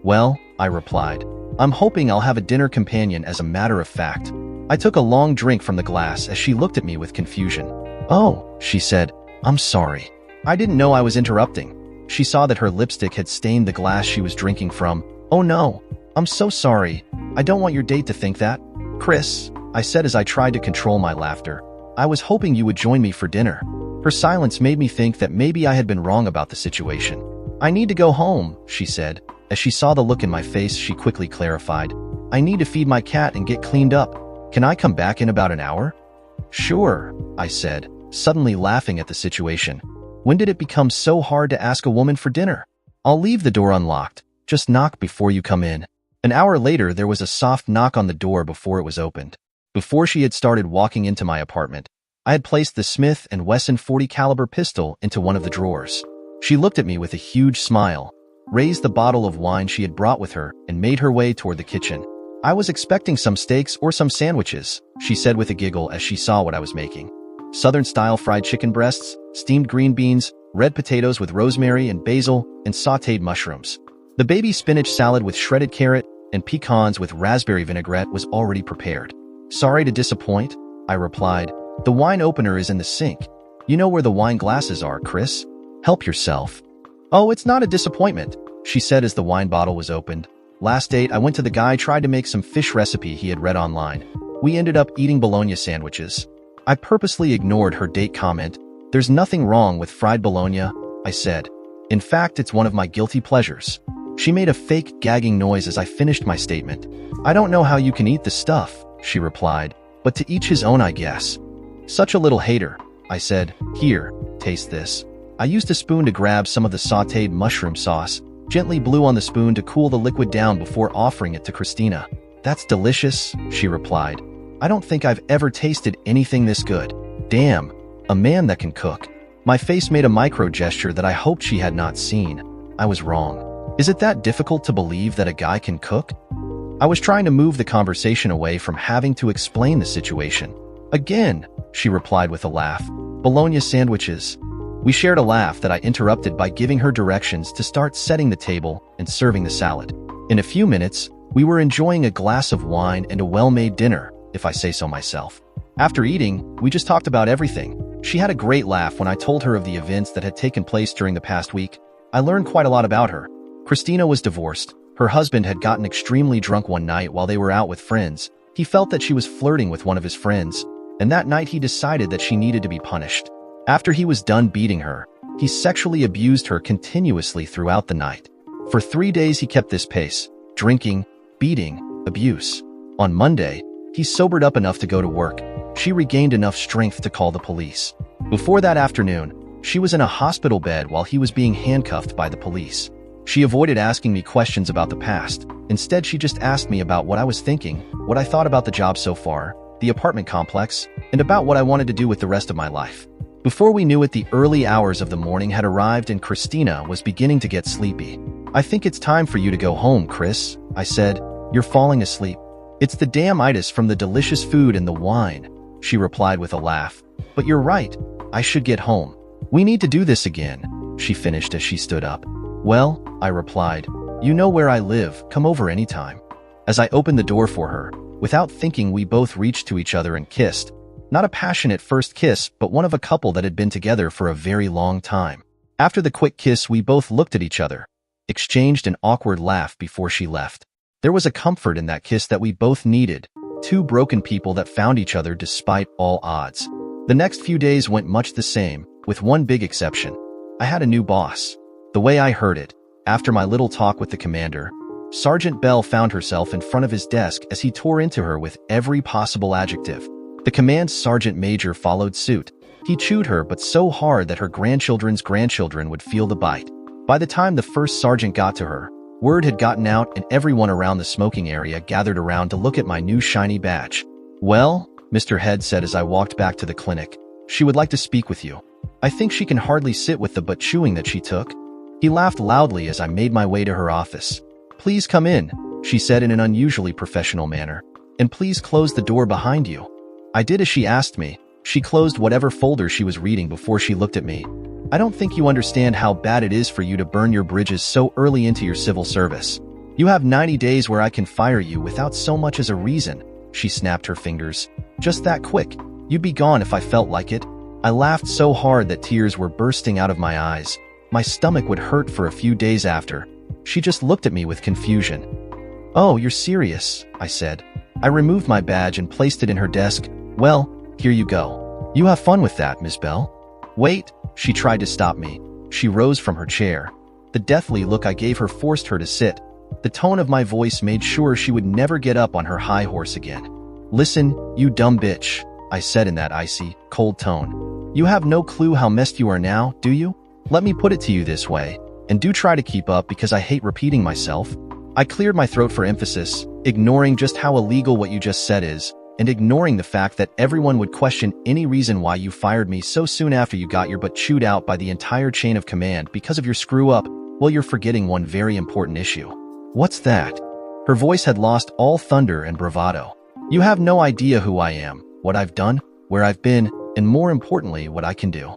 A: Well, I replied, I'm hoping I'll have a dinner companion as a matter of fact. I took a long drink from the glass as she looked at me with confusion. Oh, she said, I'm sorry. I didn't know I was interrupting. She saw that her lipstick had stained the glass she was drinking from. Oh no, I'm so sorry. I don't want your date to think that. Chris, I said as I tried to control my laughter. I was hoping you would join me for dinner. Her silence made me think that maybe I had been wrong about the situation. I need to go home, she said. As she saw the look in my face, she quickly clarified. I need to feed my cat and get cleaned up. Can I come back in about an hour? Sure, I said, suddenly laughing at the situation. When did it become so hard to ask a woman for dinner? I'll leave the door unlocked. Just knock before you come in. An hour later, there was a soft knock on the door before it was opened. Before she had started walking into my apartment, I had placed the Smith & Wesson .40 caliber pistol into one of the drawers. She looked at me with a huge smile, raised the bottle of wine she had brought with her, and made her way toward the kitchen. I was expecting some steaks or some sandwiches, she said with a giggle as she saw what I was making. Southern-style fried chicken breasts, steamed green beans, red potatoes with rosemary and basil, and sautéed mushrooms. The baby spinach salad with shredded carrot and pecans with raspberry vinaigrette was already prepared. Sorry to disappoint, I replied. The wine opener is in the sink. You know where the wine glasses are, Chris. Help yourself. Oh, it's not a disappointment, she said as the wine bottle was opened. Last date, I went to the guy, tried to make some fish recipe he had read online. We ended up eating bologna sandwiches. I purposely ignored her date comment. There's nothing wrong with fried bologna, I said. In fact, it's one of my guilty pleasures. She made a fake gagging noise as I finished my statement. I don't know how you can eat this stuff, she replied, but to each his own, I guess. Such a little hater, I said. Here, taste this. I used a spoon to grab some of the sautéed mushroom sauce, gently blew on the spoon to cool the liquid down before offering it to Christina. That's delicious, she replied. I don't think I've ever tasted anything this good. Damn, a man that can cook. My face made a micro gesture that I hoped she had not seen. I was wrong. Is it that difficult to believe that a guy can cook? I was trying to move the conversation away from having to explain the situation. Again, she replied with a laugh. Bologna sandwiches. We shared a laugh that I interrupted by giving her directions to start setting the table and serving the salad. In a few minutes, we were enjoying a glass of wine and a well-made dinner, if I say so myself. After eating, we just talked about everything. She had a great laugh when I told her of the events that had taken place during the past week. I learned quite a lot about her. Christina was divorced. Her husband had gotten extremely drunk one night while they were out with friends. He felt that she was flirting with one of his friends, and that night he decided that she needed to be punished. After he was done beating her, he sexually abused her continuously throughout the night. For 3 days he kept this pace: drinking, beating, abuse. On Monday, he sobered up enough to go to work. She regained enough strength to call the police. Before that afternoon, she was in a hospital bed while he was being handcuffed by the police. She avoided asking me questions about the past. Instead, she just asked me about what I was thinking, what I thought about the job so far, the apartment complex, and about what I wanted to do with the rest of my life. Before we knew it, the early hours of the morning had arrived and Christina was beginning to get sleepy. I think it's time for you to go home, Chris, I said. You're falling asleep. It's the damn itis from the delicious food and the wine, she replied with a laugh. But you're right. I should get home. We need to do this again, she finished as she stood up. Well, I replied, you know where I live. Come over anytime. As I opened the door for her, without thinking, we both reached to each other and kissed. Not a passionate first kiss, but one of a couple that had been together for a very long time. After the quick kiss, we both looked at each other, exchanged an awkward laugh before she left. There was a comfort in that kiss that we both needed, two broken people that found each other despite all odds. The next few days went much the same. with one big exception. I had a new boss. The way I heard it, after my little talk with the commander, Sergeant Bell found herself in front of his desk as he tore into her with every possible adjective. The command's sergeant major followed suit. He chewed her, but so hard that her grandchildren's grandchildren would feel the bite. By the time the first sergeant got to her, word had gotten out and everyone around the smoking area gathered around to look at my new shiny badge. "Well," Mr. Head said as I walked back to the clinic, "she would like to speak with you. I think she can hardly sit with the butt chewing that she took." He laughed loudly as I made my way to her office. "Please come in," she said in an unusually professional manner, "and please close the door behind you." I did as she asked me. She closed whatever folder she was reading before she looked at me. "I don't think you understand how bad it is for you to burn your bridges so early into your civil service. You have 90 days where I can fire you without so much as a reason." She snapped her fingers. "Just that quick. You'd be gone if I felt like it." I laughed so hard that tears were bursting out of my eyes. My stomach would hurt for a few days after. She just looked at me with confusion. "Oh, you're serious," I said. I removed my badge and placed it in her desk. "Well, here you go. You have fun with that, Miss Bell." "Wait," she tried to stop me. She rose from her chair. The deathly look I gave her forced her to sit. The tone of my voice made sure she would never get up on her high horse again. "Listen, you dumb bitch," I said in that icy, cold tone. "You have no clue how messed you are now, do you? Let me put it to you this way, and do try to keep up because I hate repeating myself." I cleared my throat for emphasis, ignoring just how illegal what you just said is, and ignoring the fact that everyone would question any reason why you fired me so soon after you got your butt chewed out by the entire chain of command because of your screw-up. Well, you're forgetting one very important issue. "What's that?" Her voice had lost all thunder and bravado. "You have no idea who I am, what I've done, where I've been, and more importantly, what I can do."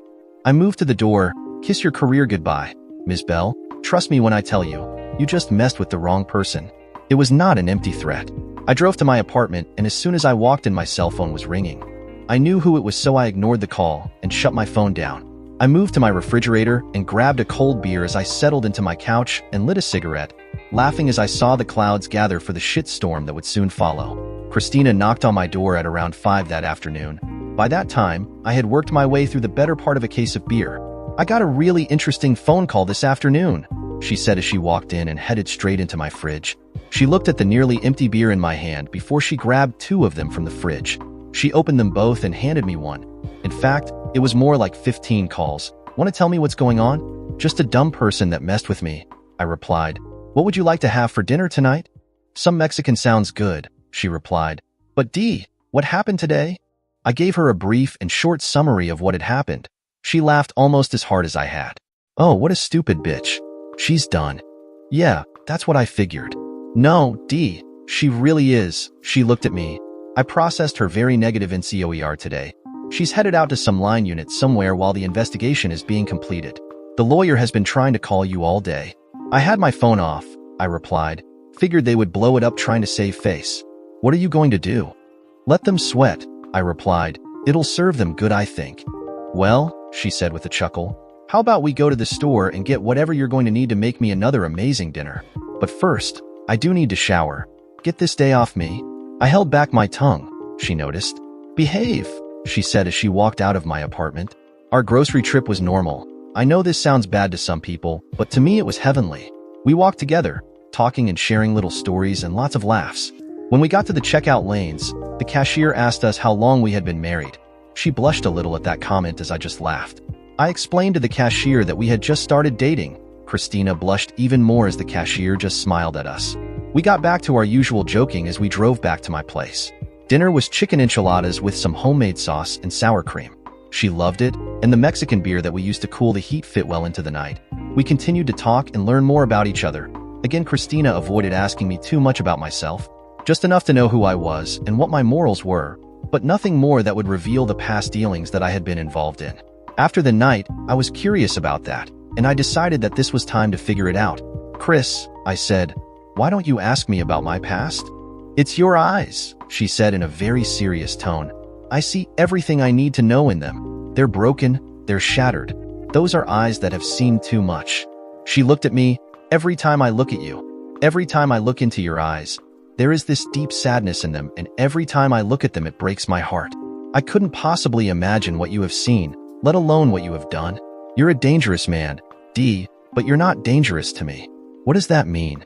A: I moved to the door. "Kiss your career goodbye, Ms. Bell. Trust me when I tell you, you just messed with the wrong person." It was not an empty threat. I drove to my apartment, and as soon as I walked in, my cell phone was ringing. I knew who it was, so I ignored the call and shut my phone down. I moved to my refrigerator and grabbed a cold beer as I settled into my couch and lit a cigarette, laughing as I saw the clouds gather for the shitstorm that would soon follow. Christina knocked on my door at around 5 that afternoon. By that time, I had worked my way through the better part of a case of beer. "I got a really interesting phone call this afternoon," she said as she walked in and headed straight into my fridge. She looked at the nearly empty beer in my hand before she grabbed 2 of them from the fridge. She opened them both and handed me one. In fact, it was more like 15 calls. "Want to tell me what's going on?" "Just a dumb person that messed with me," I replied. "What would you like to have for dinner tonight?" "Some Mexican sounds good," she replied. "But Dee, what happened today?" I gave her a brief and short summary of what had happened. She laughed almost as hard as I had. "Oh, what a stupid bitch. She's done." "Yeah, that's what I figured." "No, Dee, she really is." She looked at me. "I processed her very negative NCOER today. She's headed out to some line unit somewhere while the investigation is being completed. The lawyer has been trying to call you all day." "I had my phone off," I replied. "Figured they would blow it up trying to save face." "What are you going to do?" "Let them sweat," I replied. "It'll serve them good, I think." "Well," she said with a chuckle, "how about we go to the store and get whatever you're going to need to make me another amazing dinner? But first, I do need to shower. Get this day off me." I held back my tongue. She noticed. "Behave," she said as she walked out of my apartment. Our grocery trip was normal. I know this sounds bad to some people, but to me it was heavenly. We walked together, talking and sharing little stories and lots of laughs. When we got to the checkout lanes, the cashier asked us how long we had been married. She blushed a little at that comment as I just laughed. I explained to the cashier that we had just started dating. Christina blushed even more as the cashier just smiled at us. We got back to our usual joking as we drove back to my place. Dinner was chicken enchiladas with some homemade sauce and sour cream. She loved it, and the Mexican beer that we used to cool the heat fit well into the night. We continued to talk and learn more about each other. Again, Christina avoided asking me too much about myself, just enough to know who I was and what my morals were, but nothing more that would reveal the past dealings that I had been involved in. After the night, I was curious about that, and I decided that this was time to figure it out. "Chris," I said, "why don't you ask me about my past?" "It's your eyes," she said in a very serious tone. "I see everything I need to know in them. They're broken, they're shattered. Those are eyes that have seen too much." She looked at me. "Every time I look at you, every time I look into your eyes, there is this deep sadness in them, and every time I look at them it breaks my heart. I couldn't possibly imagine what you have seen. let alone what you have done. You're a dangerous man, D, but you're not dangerous to me. What does that mean?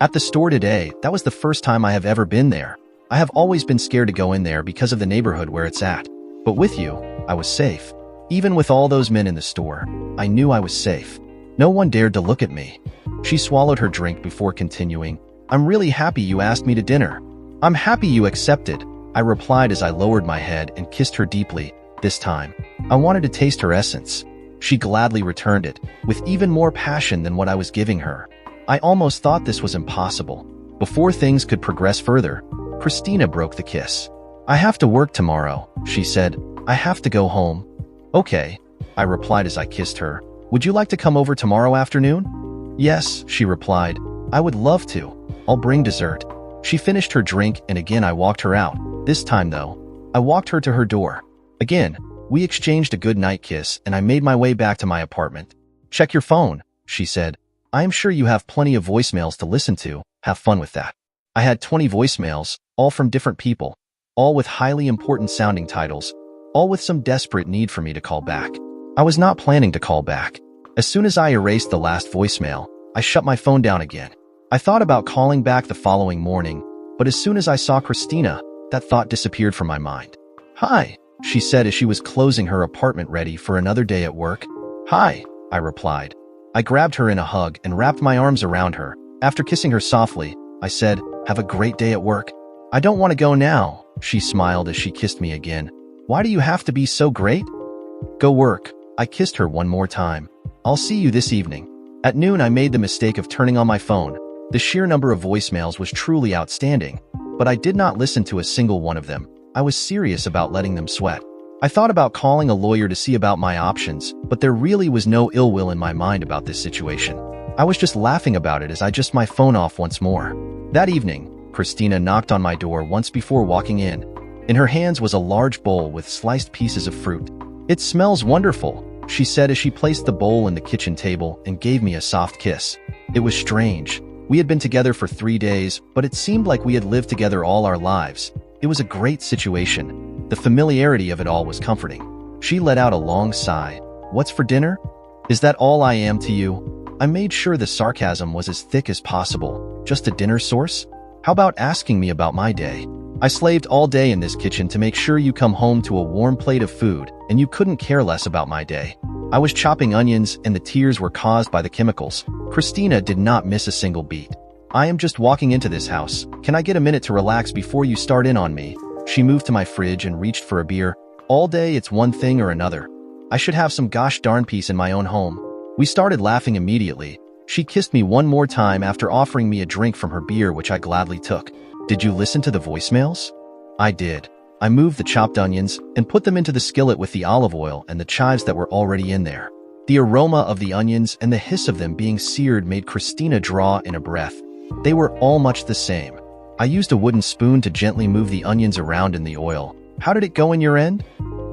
A: At the store today, that was the first time I have ever been there. I have always been scared to go in there because of the neighborhood where it's at. But with you, I was safe. Even with all those men in the store, I knew I was safe. No one dared to look at me. She swallowed her drink before continuing. I'm really happy you asked me to dinner. I'm happy you accepted, I replied as I lowered my head and kissed her deeply. This time, I wanted to taste her essence. She gladly returned it, with even more passion than what I was giving her. I almost thought this was impossible. Before things could progress further, Christina broke the kiss. I have to work tomorrow, she said. I have to go home. Okay, I replied as I kissed her. Would you like to come over tomorrow afternoon? Yes, she replied. I would love to. I'll bring dessert. She finished her drink and again I walked her out. This time though, I walked her to her door. Again, we exchanged a good night kiss and I made my way back to my apartment. Check your phone, she said. I am sure you have plenty of voicemails to listen to. Have fun with that. I had 20 voicemails, all from different people, all with highly important sounding titles, all with some desperate need for me to call back. I was not planning to call back. As soon as I erased the last voicemail, I shut my phone down again. I thought about calling back the following morning, but as soon as I saw Christina, that thought disappeared from my mind. Hi, she said as she was closing her apartment ready for another day at work. Hi, I replied. I grabbed her in a hug and wrapped my arms around her. After kissing her softly, I said, have a great day at work. I don't want to go now, she smiled as she kissed me again. Why do you have to be so great? Go work. I kissed her one more time. I'll see you this evening. At noon, I made the mistake of turning on my phone. The sheer number of voicemails was truly outstanding, but I did not listen to a single one of them. I was serious about letting them sweat. I thought about calling a lawyer to see about my options, but there really was no ill will in my mind about this situation. I was just laughing about it as I just my phone off once more. That evening, Christina knocked on my door once before walking in. In her hands was a large bowl with sliced pieces of fruit. It smells wonderful, she said as she placed the bowl in the kitchen table and gave me a soft kiss. It was strange. We had been together for 3 days, but it seemed like we had lived together all our lives. It was a great situation. The familiarity of it all was comforting. She let out a long sigh. What's for dinner? Is that all I am to you? I made sure the sarcasm was as thick as possible. Just a dinner source? How about asking me about my day? I slaved all day in this kitchen to make sure you come home to a warm plate of food, and you couldn't care less about my day. I was chopping onions, and the tears were caused by the chemicals. Christina did not miss a single beat. I am just walking into this house. Can I get a minute to relax before you start in on me? She moved to my fridge and reached for a beer. All day it's one thing or another. I should have some gosh darn peace in my own home. We started laughing immediately. She kissed me one more time after offering me a drink from her beer, which I gladly took. Did you listen to the voicemails? I did. I moved the chopped onions and put them into the skillet with the olive oil and the chives that were already in there. The aroma of the onions and the hiss of them being seared made Christina draw in a breath. They were all much the same. I used a wooden spoon to gently move the onions around in the oil. How did it go in your end?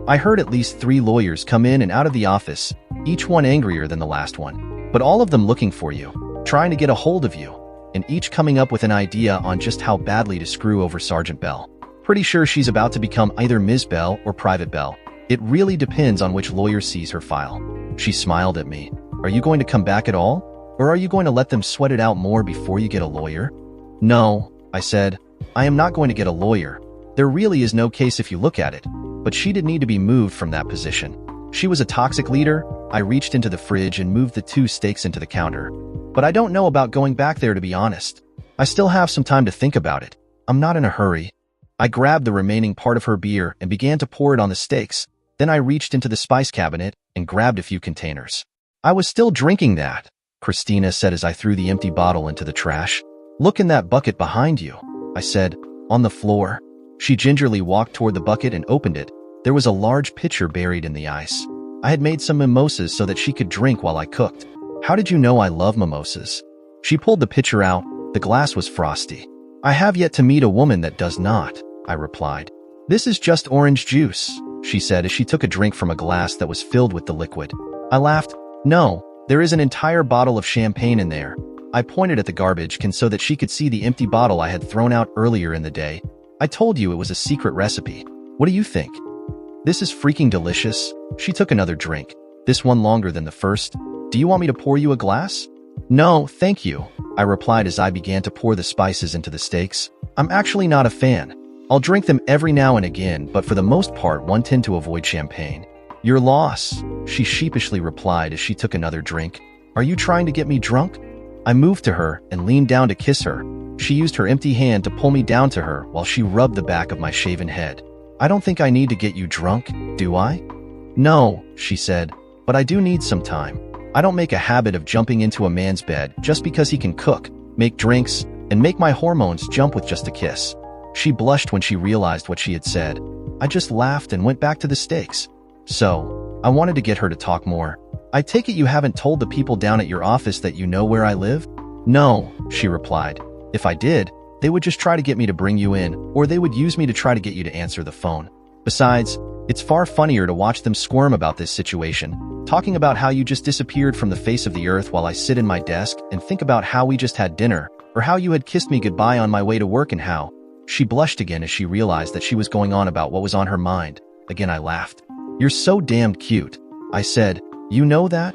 A: I heard at least 3 lawyers come in and out of the office, each one angrier than the last one, but all of them looking for you, trying to get a hold of you, and each coming up with an idea on just how badly to screw over Sergeant Bell. Pretty sure she's about to become either Ms. Bell or Private Bell. It really depends on which lawyer sees her file. She smiled at me. Are you going to come back at all? Or are you going to let them sweat it out more before you get a lawyer? No, I said. I am not going to get a lawyer. There really is no case if you look at it. But she did need to be moved from that position. She was a toxic leader. I reached into the fridge and moved the 2 steaks into the counter. But I don't know about going back there, to be honest. I still have some time to think about it. I'm not in a hurry. I grabbed the remaining part of her beer and began to pour it on the steaks. Then I reached into the spice cabinet and grabbed a few containers. I was still drinking that, Christina said as I threw the empty bottle into the trash. Look in that bucket behind you, I said, on the floor. She gingerly walked toward the bucket and opened it. There was a large pitcher buried in the ice. I had made some mimosas so that she could drink while I cooked. How did you know I love mimosas? She pulled the pitcher out. The glass was frosty. I have yet to meet a woman that does not, I replied. This is just orange juice, she said as she took a drink from a glass that was filled with the liquid. I laughed. No, there is an entire bottle of champagne in there. I pointed at the garbage can so that she could see the empty bottle I had thrown out earlier in the day. I told you it was a secret recipe. What do you think? This is freaking delicious. She took another drink, this one longer than the first. Do you want me to pour you a glass? No, thank you, I replied as I began to pour the spices into the steaks. I'm actually not a fan. I'll drink them every now and again, but for the most part, one tend to avoid champagne. Your loss, she sheepishly replied as she took another drink. Are you trying to get me drunk? I moved to her and leaned down to kiss her. She used her empty hand to pull me down to her while she rubbed the back of my shaven head. I don't think I need to get you drunk, do I? No, she said, but I do need some time. I don't make a habit of jumping into a man's bed just because he can cook, make drinks, and make my hormones jump with just a kiss. She blushed when she realized what she had said. I just laughed and went back to the steaks. So, I wanted to get her to talk more. I take it you haven't told the people down at your office that you know where I live? No, she replied. If I did, they would just try to get me to bring you in, or they would use me to try to get you to answer the phone. Besides, it's far funnier to watch them squirm about this situation, talking about how you just disappeared from the face of the earth while I sit in my desk and think about how we just had dinner, or how you had kissed me goodbye on my way to work and how. She blushed again as she realized that she was going on about what was on her mind. Again, I laughed. You're so damned cute, I said. You know that?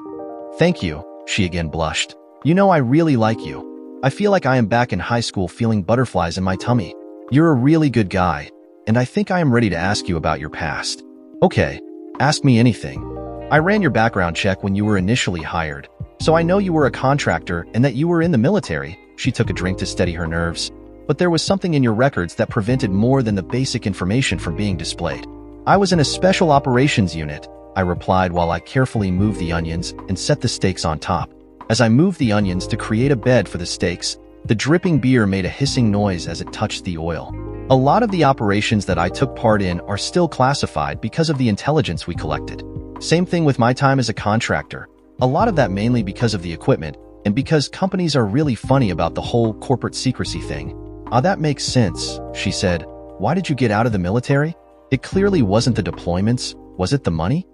A: Thank you, she again blushed. You know I really like you. I feel like I am back in high school feeling butterflies in my tummy. You're a really good guy, and I think I am ready to ask you about your past. Okay, ask me anything. I ran your background check when you were initially hired, so I know you were a contractor and that you were in the military. She took a drink to steady her nerves. But there was something in your records that prevented more than the basic information from being displayed. I was in a special operations unit, I replied while I carefully moved the onions and set the steaks on top. As I moved the onions to create a bed for the steaks, the dripping beer made a hissing noise as it touched the oil. A lot of the operations that I took part in are still classified because of the intelligence we collected. Same thing with my time as a contractor. A lot of that mainly because of the equipment, and because companies are really funny about the whole corporate secrecy thing. Ah, that makes sense, she said. Why did you get out of the military? It clearly wasn't the deployments, was it the money?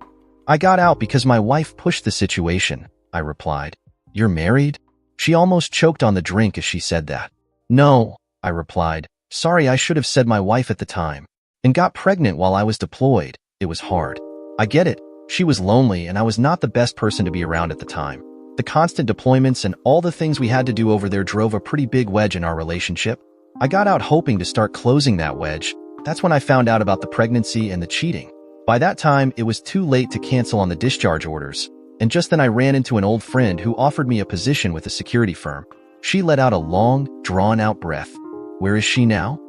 A: I got out because my wife pushed the situation, I replied. You're married? She almost choked on the drink as she said that. No, I replied. Sorry, I should have said my wife at the time. And got pregnant while I was deployed. It was hard. I get it. She was lonely and I was not the best person to be around at the time. The constant deployments and all the things we had to do over there drove a pretty big wedge in our relationship. I got out hoping to start closing that wedge. That's when I found out about the pregnancy and the cheating. By that time, it was too late to cancel on the discharge orders. And just then I ran into an old friend who offered me a position with a security firm. She let out a long, drawn-out breath. Where is she now?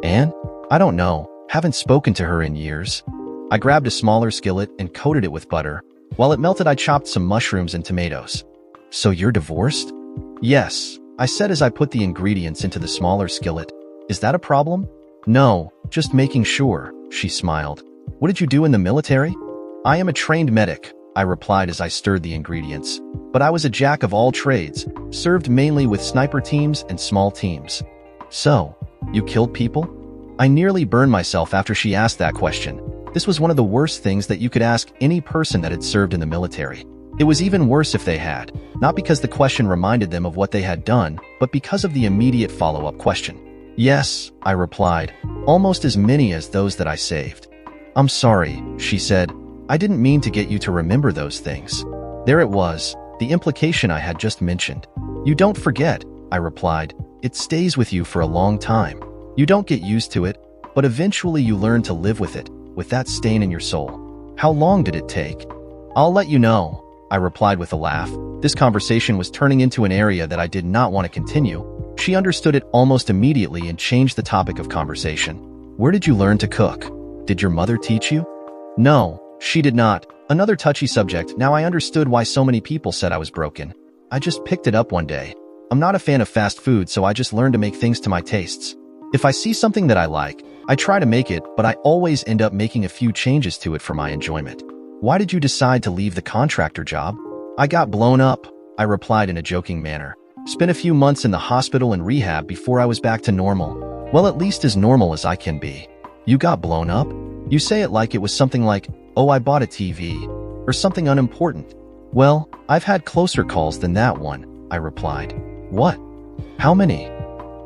A: Anne? I don't know. Haven't spoken to her in years. I grabbed a smaller skillet and coated it with butter. While it melted, I chopped some mushrooms and tomatoes. So you're divorced? Yes, I said as I put the ingredients into the smaller skillet. Is that a problem? No, just making sure, she smiled. What did you do in the military? I am a trained medic, I replied as I stirred the ingredients. But I was a jack of all trades, served mainly with sniper teams and small teams. So, you killed people? I nearly burned myself after she asked that question. This was one of the worst things that you could ask any person that had served in the military. It was even worse if they had, not because the question reminded them of what they had done, but because of the immediate follow-up question. Yes, I replied, almost as many as those that I saved. I'm sorry, she said. I didn't mean to get you to remember those things. There it was, the implication I had just mentioned. You don't forget, I replied. It stays with you for a long time. You don't get used to it, but eventually you learn to live with it, with that stain in your soul. How long did it take? I'll let you know, I replied with a laugh. This conversation was turning into an area that I did not want to continue. She understood it almost immediately and changed the topic of conversation. Where did you learn to cook? Did your mother teach you? No, she did not. Another touchy subject. Now I understood why so many people said I was broken. I just picked it up one day. I'm not a fan of fast food, so I just learned to make things to my tastes. If I see something that I like, I try to make it, but I always end up making a few changes to it for my enjoyment. Why did you decide to leave the contractor job? I got blown up, I replied in a joking manner. Spent a few months in the hospital and rehab before I was back to normal. Well, at least as normal as I can be. You got blown up? You say it like it was something like, oh, I bought a TV, or something unimportant. Well, I've had closer calls than that one, I replied. What? How many?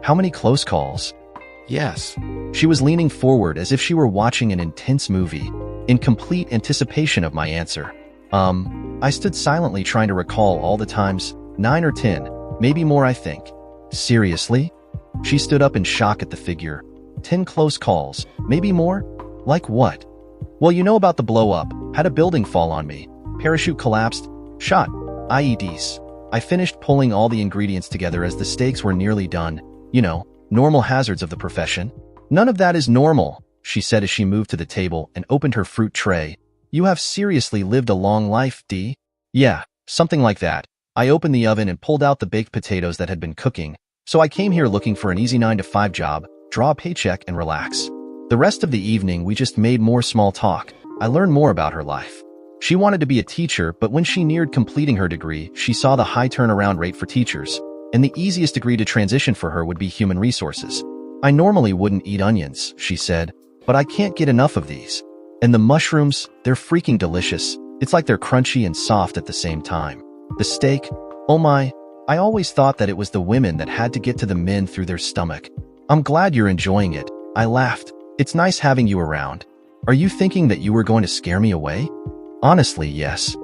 A: How many close calls? Yes. She was leaning forward as if she were watching an intense movie. in complete anticipation of my answer. I stood silently trying to recall all the times, 9 or 10, maybe more I think. Seriously? She stood up in shock at the figure. 10 close calls, maybe more? Like what? Well, you know about the blow-up, had a building fall on me, parachute collapsed, shot, IEDs. I finished pulling all the ingredients together as the stakes were nearly done. You know, normal hazards of the profession. None of that is normal, she said as she moved to the table and opened her fruit tray. You have seriously lived a long life, Dee? Yeah, something like that. I opened the oven and pulled out the baked potatoes that had been cooking. So I came here looking for an easy 9-to-5 job, draw a paycheck and relax. The rest of the evening, we just made more small talk. I learned more about her life. She wanted to be a teacher, but when she neared completing her degree, she saw the high turnaround rate for teachers, and the easiest degree to transition for her would be human resources. I normally wouldn't eat onions, she said, but I can't get enough of these. And the mushrooms, they're freaking delicious. It's like they're crunchy and soft at the same time. The steak, oh my, I always thought that it was the women that had to get to the men through their stomach. I'm glad you're enjoying it. I laughed. It's nice having you around. Are you thinking that you were going to scare me away? Honestly, yes.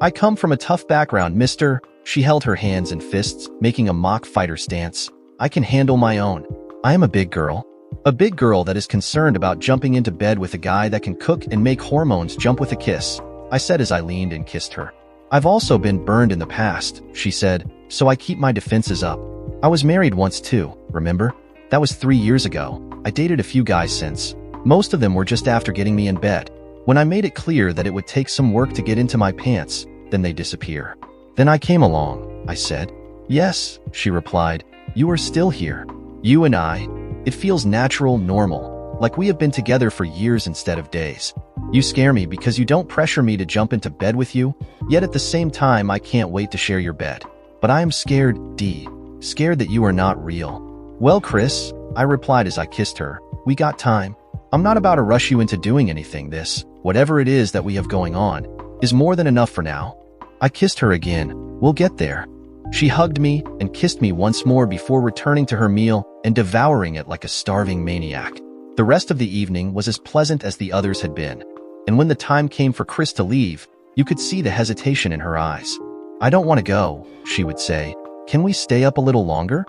A: I come from a tough background, mister. She held her hands in fists, making a mock fighter stance. I can handle my own. I am a big girl. A big girl that is concerned about jumping into bed with a guy that can cook and make hormones jump with a kiss, I said as I leaned and kissed her. I've also been burned in the past, she said, so I keep my defenses up. I was married once too, remember? That was 3 years ago. I dated a few guys since. Most of them were just after getting me in bed. When I made it clear that it would take some work to get into my pants, then they disappear. Then I came along, I said. Yes, she replied. You are still here. You and I. It feels natural, normal, like we have been together for years instead of days. You scare me because you don't pressure me to jump into bed with you, yet at the same time I can't wait to share your bed. But I am scared, Dee. Scared that you are not real. Well, Chris, I replied as I kissed her, we got time. I'm not about to rush you into doing anything. This, whatever it is that we have going on, is more than enough for now. I kissed her again. We'll get there. She hugged me and kissed me once more before returning to her meal and devouring it like a starving maniac. The rest of the evening was as pleasant as the others had been, and when the time came for Chris to leave, you could see the hesitation in her eyes. I don't want to go, she would say. Can we stay up a little longer?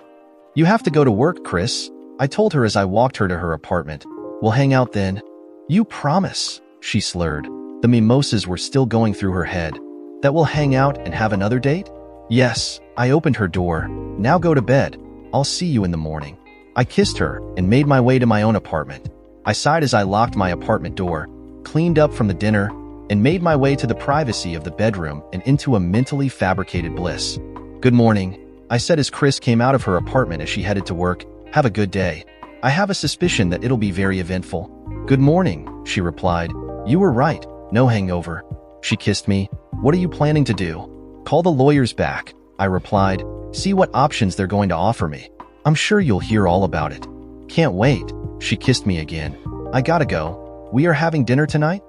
A: You have to go to work, Chris, I told her as I walked her to her apartment. We'll hang out then. You promise, she slurred. The mimosas were still going through her head. That we'll hang out and have another date? Yes, I opened her door. Now go to bed. I'll see you in the morning. I kissed her and made my way to my own apartment. I sighed as I locked my apartment door, cleaned up from the dinner, and made my way to the privacy of the bedroom and into a mentally fabricated bliss. Good morning, I said as Chris came out of her apartment as she headed to work. Have a good day. I have a suspicion that it'll be very eventful. Good morning, she replied. You were right, no hangover. She kissed me. What are you planning to do? Call the lawyers back, I replied. See what options they're going to offer me. I'm sure you'll hear all about it. Can't wait. She kissed me again. I gotta go. We are having dinner tonight?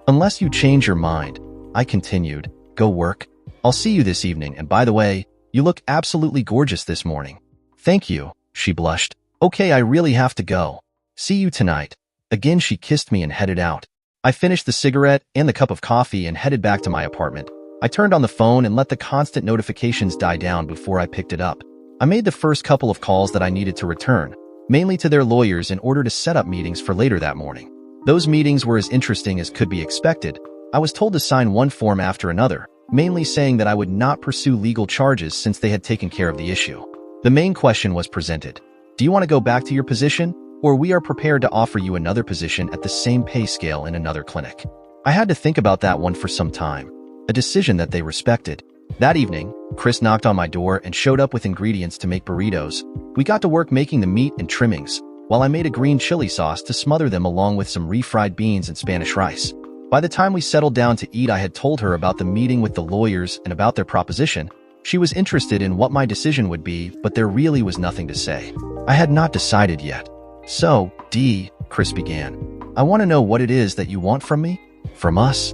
A: Unless you change your mind, I continued. Go work. I'll see you this evening, and by the way, you look absolutely gorgeous this morning. Thank you, she blushed. Okay, I really have to go. See you tonight. Again, she kissed me and headed out. I finished the cigarette and the cup of coffee and headed back to my apartment. I turned on the phone and let the constant notifications die down before I picked it up. I made the first couple of calls that I needed to return, mainly to their lawyers in order to set up meetings for later that morning. Those meetings were as interesting as could be expected. I was told to sign one form after another, mainly saying that I would not pursue legal charges since they had taken care of the issue. The main question was presented. Do you want to go back to your position, or we are prepared to offer you another position at the same pay scale in another clinic? I had to think about that one for some time, a decision that they respected. That evening, Chris knocked on my door and showed up with ingredients to make burritos. We got to work making the meat and trimmings, while I made a green chili sauce to smother them along with some refried beans and Spanish rice. By the time we settled down to eat, I had told her about the meeting with the lawyers and about their proposition. She was interested in what my decision would be, but there really was nothing to say. I had not decided yet. So, Dee, Chris began, I want to know what it is that you want from me? From us?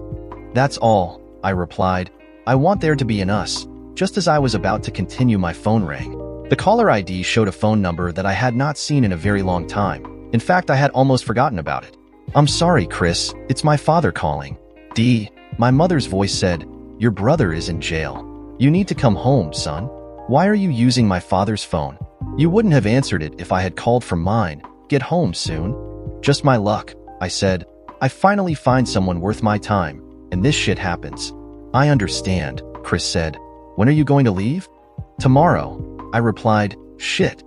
A: That's all, I replied. I want there to be an us. Just as I was about to continue, my phone rang. The caller ID showed a phone number that I had not seen in a very long time. In fact, I had almost forgotten about it. "I'm sorry, Chris. It's my father calling." "D," my mother's voice said, "your brother is in jail. You need to come home, son. Why are you using my father's phone? You wouldn't have answered it if I had called from mine. Get home soon." "Just my luck," I said. "I finally find someone worth my time, and this shit happens." "I understand," Chris said. "When are you going to leave?" "Tomorrow," I replied. "Shit."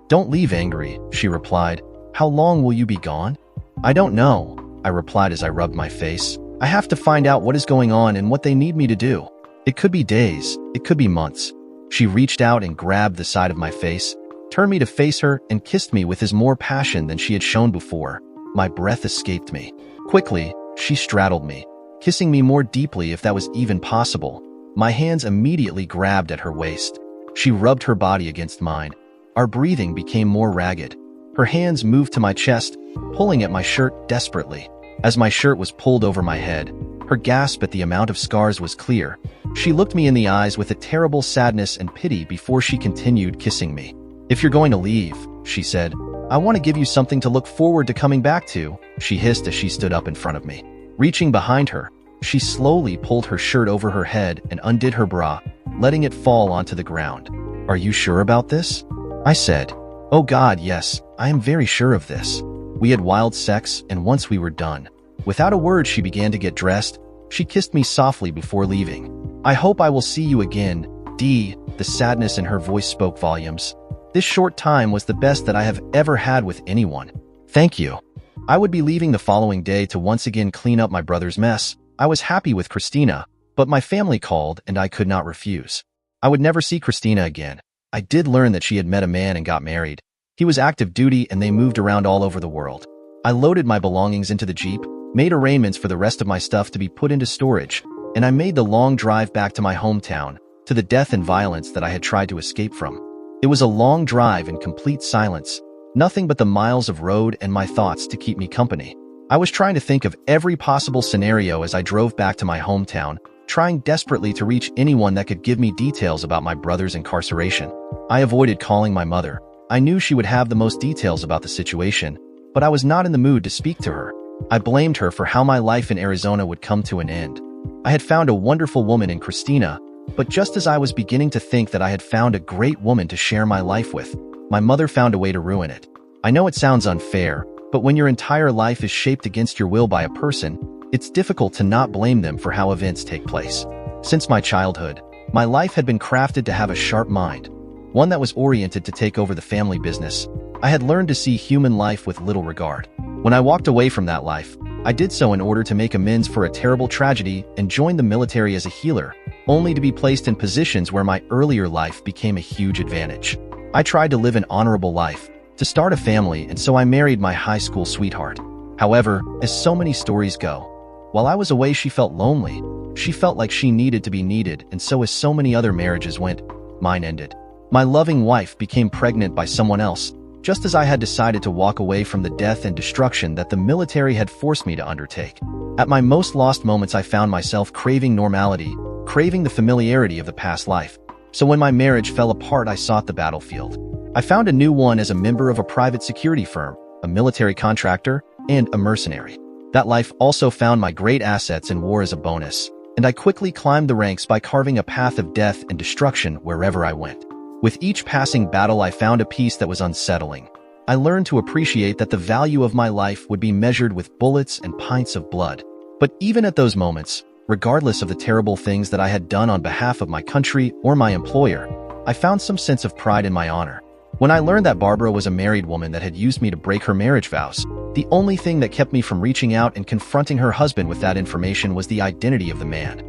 A: "Don't leave angry," she replied. "How long will you be gone?" "I don't know," I replied as I rubbed my face. "I have to find out what is going on and what they need me to do. It could be days, it could be months." She reached out and grabbed the side of my face, turned me to face her, and kissed me with more passion than she had shown before. My breath escaped me. Quickly, she straddled me, kissing me more deeply if that was even possible. My hands immediately grabbed at her waist. She rubbed her body against mine. Our breathing became more ragged. Her hands moved to my chest, pulling at my shirt desperately. As my shirt was pulled over my head, her gasp at the amount of scars was clear. She looked me in the eyes with a terrible sadness and pity before she continued kissing me. "If you're going to leave," she said, "I want to give you something to look forward to coming back to," she hissed as she stood up in front of me. Reaching behind her, she slowly pulled her shirt over her head and undid her bra, letting it fall onto the ground. "Are you sure about this?" I said. "Oh God, yes, I am very sure of this." We had wild sex, and once we were done, without a word she began to get dressed. She kissed me softly before leaving. "I hope I will see you again, D." The sadness in her voice spoke volumes. "This short time was the best that I have ever had with anyone. Thank you." I would be leaving the following day to once again clean up my brother's mess. I was happy with Christina, but my family called and I could not refuse. I would never see Christina again. I did learn that she had met a man and got married. He was active duty and they moved around all over the world. I loaded my belongings into the Jeep, made arrangements for the rest of my stuff to be put into storage, and I made the long drive back to my hometown, to the death and violence that I had tried to escape from. It was a long drive in complete silence, nothing but the miles of road and my thoughts to keep me company. I was trying to think of every possible scenario as I drove back to my hometown, trying desperately to reach anyone that could give me details about my brother's incarceration. I avoided calling my mother. I knew she would have the most details about the situation, but I was not in the mood to speak to her. I blamed her for how my life in Arizona would come to an end. I had found a wonderful woman in Christina, but just as I was beginning to think that I had found a great woman to share my life with, my mother found a way to ruin it. I know it sounds unfair, but when your entire life is shaped against your will by a person, it's difficult to not blame them for how events take place. Since my childhood, my life had been crafted to have a sharp mind, one that was oriented to take over the family business. I had learned to see human life with little regard. When I walked away from that life, I did so in order to make amends for a terrible tragedy and joined the military as a healer, only to be placed in positions where my earlier life became a huge advantage. I tried to live an honorable life, to start a family, and so I married my high school sweetheart. However, as so many stories go, while I was away she felt lonely. She felt like she needed to be needed, and so as so many other marriages went, mine ended. My loving wife became pregnant by someone else, just as I had decided to walk away from the death and destruction that the military had forced me to undertake. At my most lost moments I found myself craving normality, craving the familiarity of the past life. So when my marriage fell apart I sought the battlefield. I found a new one as a member of a private security firm, a military contractor, and a mercenary. That life also found my great assets in war as a bonus, and I quickly climbed the ranks by carving a path of death and destruction wherever I went. With each passing battle I found a peace that was unsettling. I learned to appreciate that the value of my life would be measured with bullets and pints of blood. But even at those moments, regardless of the terrible things that I had done on behalf of my country or my employer, I found some sense of pride in my honor. When I learned that Barbara was a married woman that had used me to break her marriage vows, the only thing that kept me from reaching out and confronting her husband with that information was the identity of the man.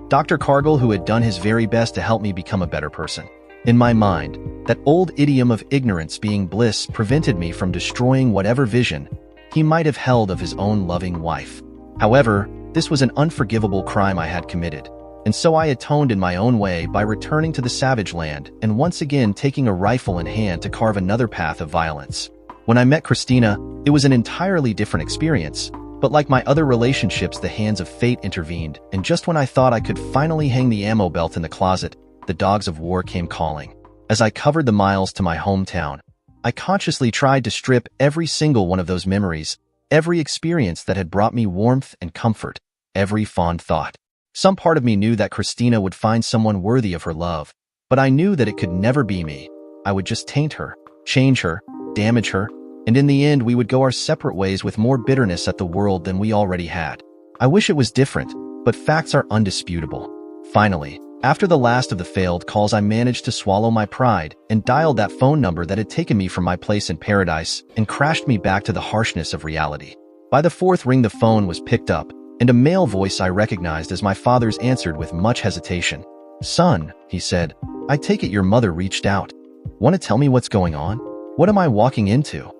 A: Dr. Cargill, who had done his very best to help me become a better person. In my mind, that old idiom of ignorance being bliss prevented me from destroying whatever vision he might have held of his own loving wife. However, this was an unforgivable crime I had committed, and so I atoned in my own way by returning to the savage land and once again taking a rifle in hand to carve another path of violence. When I met Christina, it was an entirely different experience, but like my other relationships, the hands of fate intervened, and just when I thought I could finally hang the ammo belt in the closet, the dogs of war came calling. As I covered the miles to my hometown, I consciously tried to strip every single one of those memories, every experience that had brought me warmth and comfort, every fond thought. Some part of me knew that Christina would find someone worthy of her love, but I knew that it could never be me. I would just taint her, change her, damage her, and in the end we would go our separate ways with more bitterness at the world than we already had. I wish it was different, but facts are undisputable. Finally, after the last of the failed calls, I managed to swallow my pride and dialed that phone number that had taken me from my place in paradise and crashed me back to the harshness of reality. By the fourth ring, the phone was picked up, and a male voice I recognized as my father's answered with much hesitation. "Son," he said, "I take it your mother reached out. Want to tell me what's going on? What am I walking into?"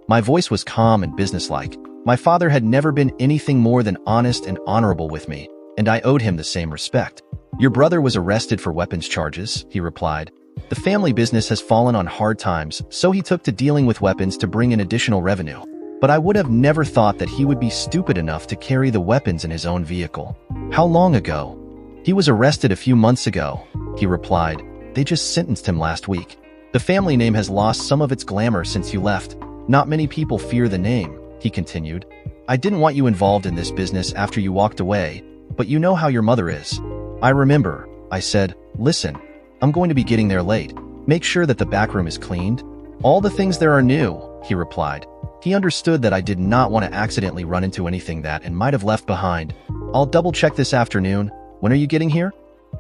A: My voice was calm and businesslike. My father had never been anything more than honest and honorable with me, and I owed him the same respect. "Your brother was arrested for weapons charges," he replied. "The family business has fallen on hard times, so he took to dealing with weapons to bring in additional revenue. But I would have never thought that he would be stupid enough to carry the weapons in his own vehicle." "How long ago?" "He was arrested a few months ago," he replied. "They just sentenced him last week. The family name has lost some of its glamour since you left. Not many people fear the name," he continued. "I didn't want you involved in this business after you walked away, but you know how your mother is." "I remember," I said. "Listen, I'm going to be getting there late. Make sure that the back room is cleaned." "All the things there are new," he replied. He understood that I did not want to accidentally run into anything that and might have left behind. "I'll double-check this afternoon. When are you getting here?"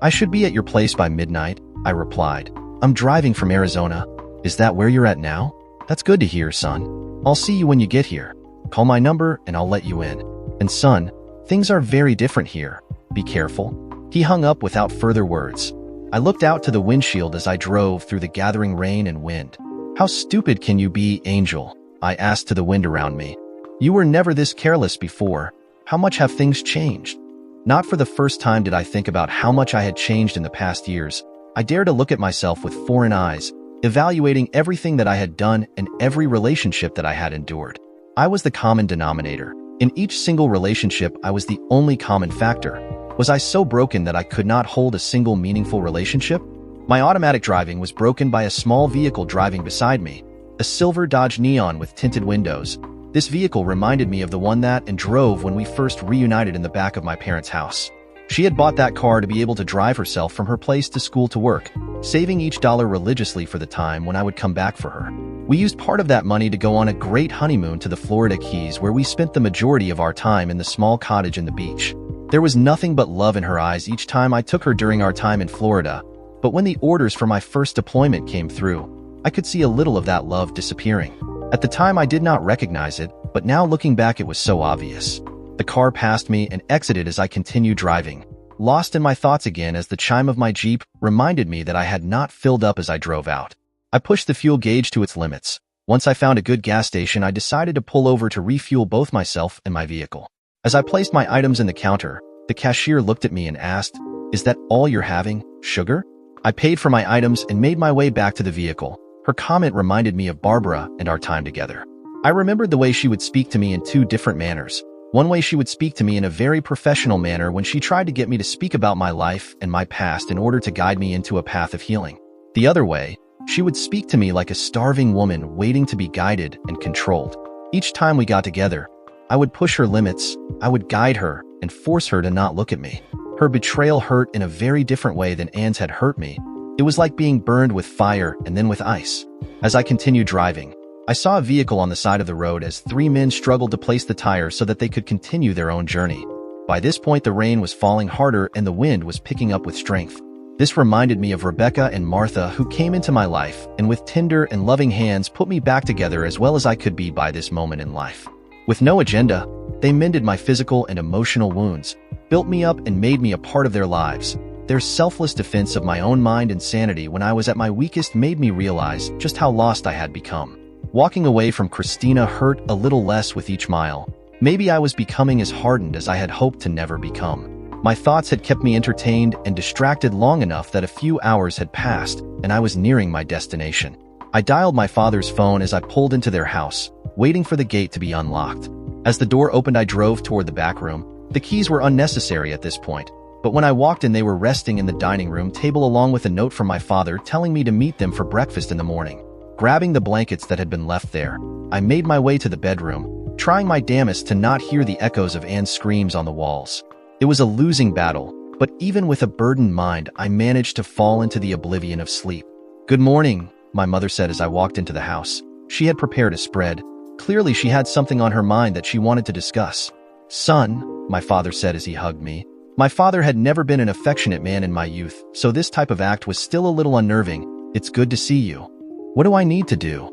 A: "I should be at your place by midnight," I replied. "I'm driving from Arizona." "Is that where you're at now?" "That's good to hear, son. I'll see you when you get here. Call my number and I'll let you in. And son, things are very different here. Be careful." He hung up without further words. I looked out to the windshield as I drove through the gathering rain and wind. "How stupid can you be, Angel?" I asked to the wind around me. "You were never this careless before. How much have things changed?" Not for the first time did I think about how much I had changed in the past years. I dared to look at myself with foreign eyes, evaluating everything that I had done and every relationship that I had endured. I was the common denominator. In each single relationship, I was the only common factor. Was I so broken that I could not hold a single meaningful relationship? My automatic driving was broken by a small vehicle driving beside me, a silver Dodge Neon with tinted windows. This vehicle reminded me of the one that and drove when we first reunited in the back of my parents' house. She had bought that car to be able to drive herself from her place to school to work, saving each dollar religiously for the time when I would come back for her. We used part of that money to go on a great honeymoon to the Florida Keys, where we spent the majority of our time in the small cottage in the beach. There was nothing but love in her eyes each time I took her during our time in Florida, but when the orders for my first deployment came through, I could see a little of that love disappearing. At the time I did not recognize it, but now looking back it was so obvious. The car passed me and exited as I continued driving, lost in my thoughts again as the chime of my Jeep reminded me that I had not filled up as I drove out. I pushed the fuel gauge to its limits. Once I found a good gas station, I decided to pull over to refuel both myself and my vehicle. As I placed my items in the counter, the cashier looked at me and asked, "Is that all you're having, sugar?" I paid for my items and made my way back to the vehicle. Her comment reminded me of Barbara and our time together. I remembered the way she would speak to me in two different manners. One way she would speak to me in a very professional manner when she tried to get me to speak about my life and my past in order to guide me into a path of healing. The other way, she would speak to me like a starving woman waiting to be guided and controlled. Each time we got together, I would push her limits, I would guide her, and force her to not look at me. Her betrayal hurt in a very different way than Anne's had hurt me. It was like being burned with fire and then with ice. As I continued driving, I saw a vehicle on the side of the road as three men struggled to place the tires so that they could continue their own journey. By this point, the rain was falling harder and the wind was picking up with strength. This reminded me of Rebecca and Martha, who came into my life and with tender and loving hands put me back together as well as I could be by this moment in life. With no agenda, they mended my physical and emotional wounds, built me up and made me a part of their lives. Their selfless defense of my own mind and sanity when I was at my weakest made me realize just how lost I had become. Walking away from Christina hurt a little less with each mile. Maybe I was becoming as hardened as I had hoped to never become. My thoughts had kept me entertained and distracted long enough that a few hours had passed and I was nearing my destination. I dialed my father's phone as I pulled into their house, waiting for the gate to be unlocked. As the door opened, I drove toward the back room. The keys were unnecessary at this point, but when I walked in, they were resting in the dining room table along with a note from my father telling me to meet them for breakfast in the morning. Grabbing the blankets that had been left there, I made my way to the bedroom, trying my damnedest to not hear the echoes of Anne's screams on the walls. It was a losing battle, but even with a burdened mind, I managed to fall into the oblivion of sleep. "Good morning," my mother said as I walked into the house. She had prepared a spread. Clearly, she had something on her mind that she wanted to discuss. "Son," my father said as he hugged me. My father had never been an affectionate man in my youth, so this type of act was still a little unnerving. "It's good to see you." "What do I need to do?"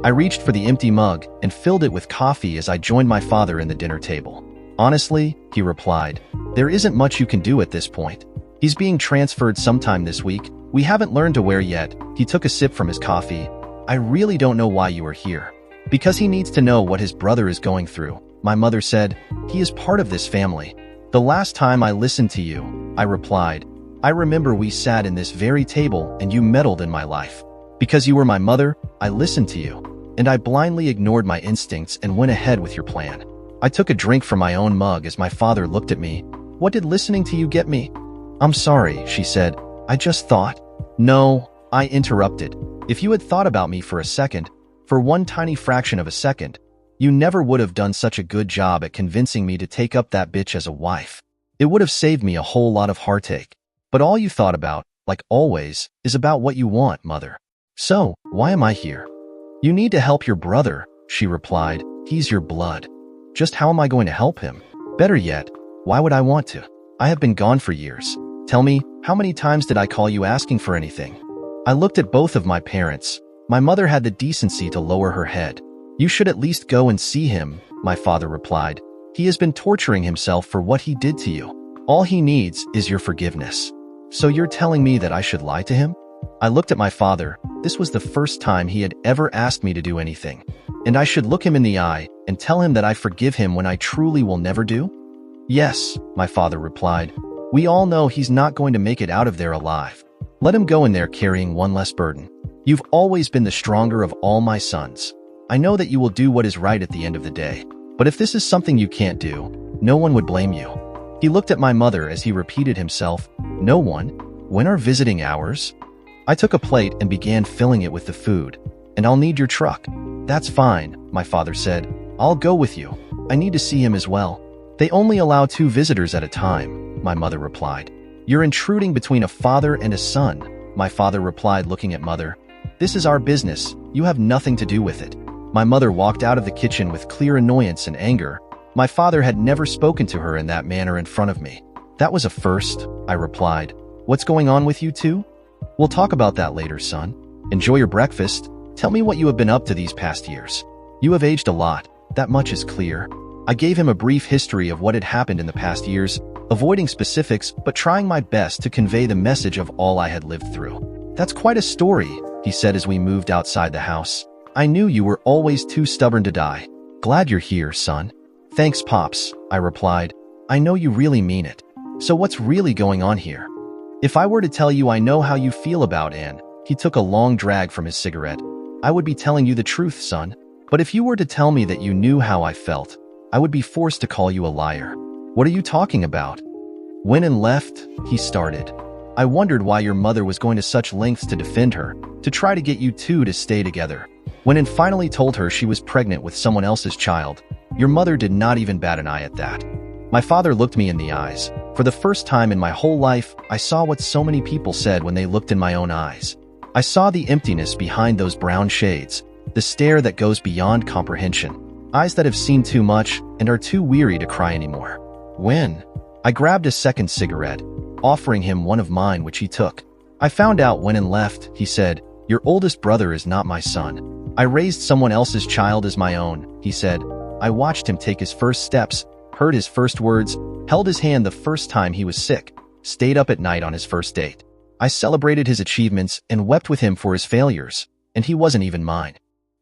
A: I reached for the empty mug and filled it with coffee as I joined my father in the dinner table. "Honestly," he replied, "there isn't much you can do at this point. He's being transferred sometime this week. We haven't learned to where yet." He took a sip from his coffee. "I really don't know why you are here." "Because he needs to know what his brother is going through," my mother said. "He is part of this family." "The last time I listened to you," I replied, "I remember we sat in this very table and you meddled in my life. Because you were my mother, I listened to you, and I blindly ignored my instincts and went ahead with your plan." I took a drink from my own mug as my father looked at me. "What did listening to you get me?" "I'm sorry," she said. "I just thought—" "No," I interrupted. "If you had thought about me for a second, for one tiny fraction of a second, you never would have done such a good job at convincing me to take up that bitch as a wife. It would have saved me a whole lot of heartache. But all you thought about, like always, is about what you want, mother. So, why am I here?" "You need to help your brother," she replied. "He's your blood." "Just how am I going to help him? Better yet, why would I want to? I have been gone for years. Tell me, how many times did I call you asking for anything?" I looked at both of my parents. My mother had the decency to lower her head. "You should at least go and see him," my father replied. "He has been torturing himself for what he did to you. All he needs is your forgiveness." "So you're telling me that I should lie to him?" I looked at my father. This was the first time he had ever asked me to do anything. And I should look him in the eye and tell him that I forgive him when I truly will never do? "Yes," my father replied. "We all know he's not going to make it out of there alive. Let him go in there carrying one less burden. You've always been the stronger of all my sons. I know that you will do what is right at the end of the day. But if this is something you can't do, no one would blame you." He looked at my mother as he repeated himself. "No one? When are visiting hours?" I took a plate and began filling it with the food. "And I'll need your truck." "That's fine," my father said. "I'll go with you. I need to see him as well." "They only allow 2 visitors at a time," my mother replied. "You're intruding between a father and a son," my father replied, looking at mother. "This is our business. You have nothing to do with it." My mother walked out of the kitchen with clear annoyance and anger. My father had never spoken to her in that manner in front of me. "That was a first," I replied. "What's going on with you two?" "We'll talk about that later, son. Enjoy your breakfast. Tell me what you have been up to these past years. You have aged a lot. That much is clear." I gave him a brief history of what had happened in the past years, avoiding specifics but trying my best to convey the message of all I had lived through. "That's quite a story," he said as we moved outside the house. "I knew you were always too stubborn to die. Glad you're here, son." "Thanks, Pops," I replied. "I know you really mean it. So what's really going on here?" "If I were to tell you I know how you feel about Anne," he took a long drag from his cigarette, "I would be telling you the truth, son. But if you were to tell me that you knew how I felt, I would be forced to call you a liar." "What are you talking about?" "When Anne left," he started, "I wondered why your mother was going to such lengths to defend her, to try to get you two to stay together. When Anne finally told her she was pregnant with someone else's child, your mother did not even bat an eye at that." My father looked me in the eyes. For the first time in my whole life, I saw what so many people said when they looked in my own eyes. I saw the emptiness behind those brown shades, the stare that goes beyond comprehension, eyes that have seen too much and are too weary to cry anymore. "When?" I grabbed a second cigarette, offering him one of mine, which he took. "I found out when Anne left," he said. "Your oldest brother is not my son. I raised someone else's child as my own," he said. "I watched him take his first steps, heard his first words, held his hand the first time he was sick, stayed up at night on his first date. I celebrated his achievements and wept with him for his failures, and he wasn't even mine."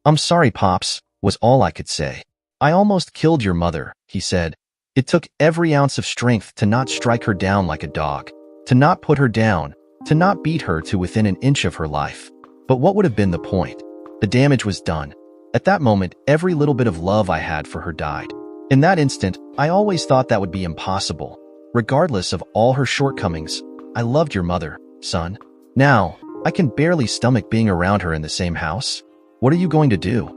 A: "I'm sorry, Pops," was all I could say. "I almost killed your mother," he said. "It took every ounce of strength to not strike her down like a dog, to not put her down, to not beat her to within an inch of her life. But what would have been the point? The damage was done. At that moment, every little bit of love I had for her died. In that instant, I always thought that would be impossible. Regardless of all her shortcomings, I loved your mother, son. Now, I can barely stomach being around her in the same house. What are you going to do?"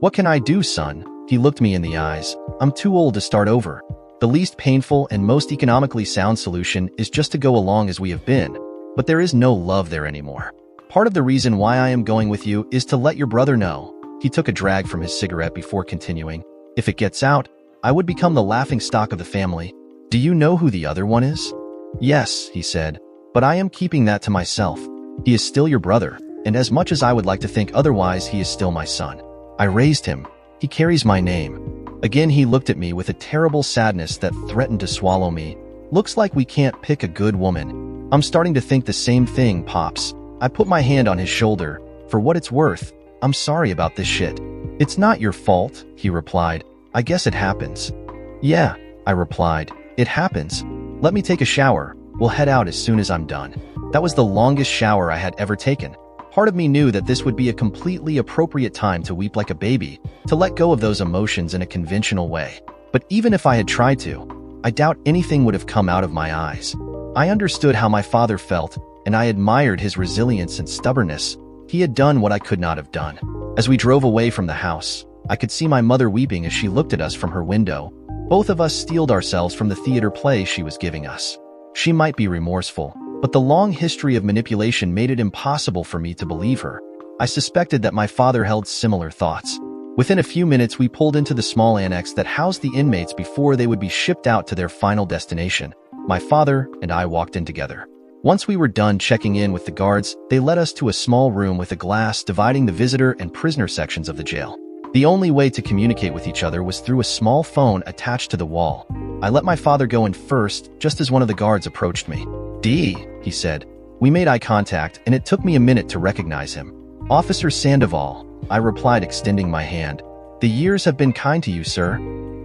A: "What can I do, son?" He looked me in the eyes. I'm too old to start over. The least painful and most economically sound solution is just to go along as we have been. But there is no love there anymore. Part of the reason why I am going with you is to let your brother know. He took a drag from his cigarette before continuing. If it gets out, I would become the laughingstock of the family. Do you know who the other one is? Yes, he said, but I am keeping that to myself. He is still your brother, and as much as I would like to think otherwise, he is still my son. I raised him. He carries my name. Again, he looked at me with a terrible sadness that threatened to swallow me. Looks like we can't pick a good woman. I'm starting to think the same thing, Pops. I put my hand on his shoulder. For what it's worth, I'm sorry about this shit. It's not your fault, he replied. I guess it happens. Yeah, I replied. It happens. Let me take a shower. We'll head out as soon as I'm done. That was the longest shower I had ever taken. Part of me knew that this would be a completely appropriate time to weep like a baby, to let go of those emotions in a conventional way. But even if I had tried to, I doubt anything would have come out of my eyes. I understood how my father felt, and I admired his resilience and stubbornness. He had done what I could not have done. As we drove away from the house, I could see my mother weeping as she looked at us from her window. Both of us steeled ourselves from the theater play she was giving us. She might be remorseful, but the long history of manipulation made it impossible for me to believe her. I suspected that my father held similar thoughts. Within a few minutes, we pulled into the small annex that housed the inmates before they would be shipped out to their final destination. My father and I walked in together. Once we were done checking in with the guards, they led us to a small room with a glass dividing the visitor and prisoner sections of the jail. The only way to communicate with each other was through a small phone attached to the wall. I let my father go in first, just as one of the guards approached me. "D," he said. We made eye contact, and it took me a minute to recognize him. "Officer Sandoval," I replied, extending my hand. "The years have been kind to you, sir."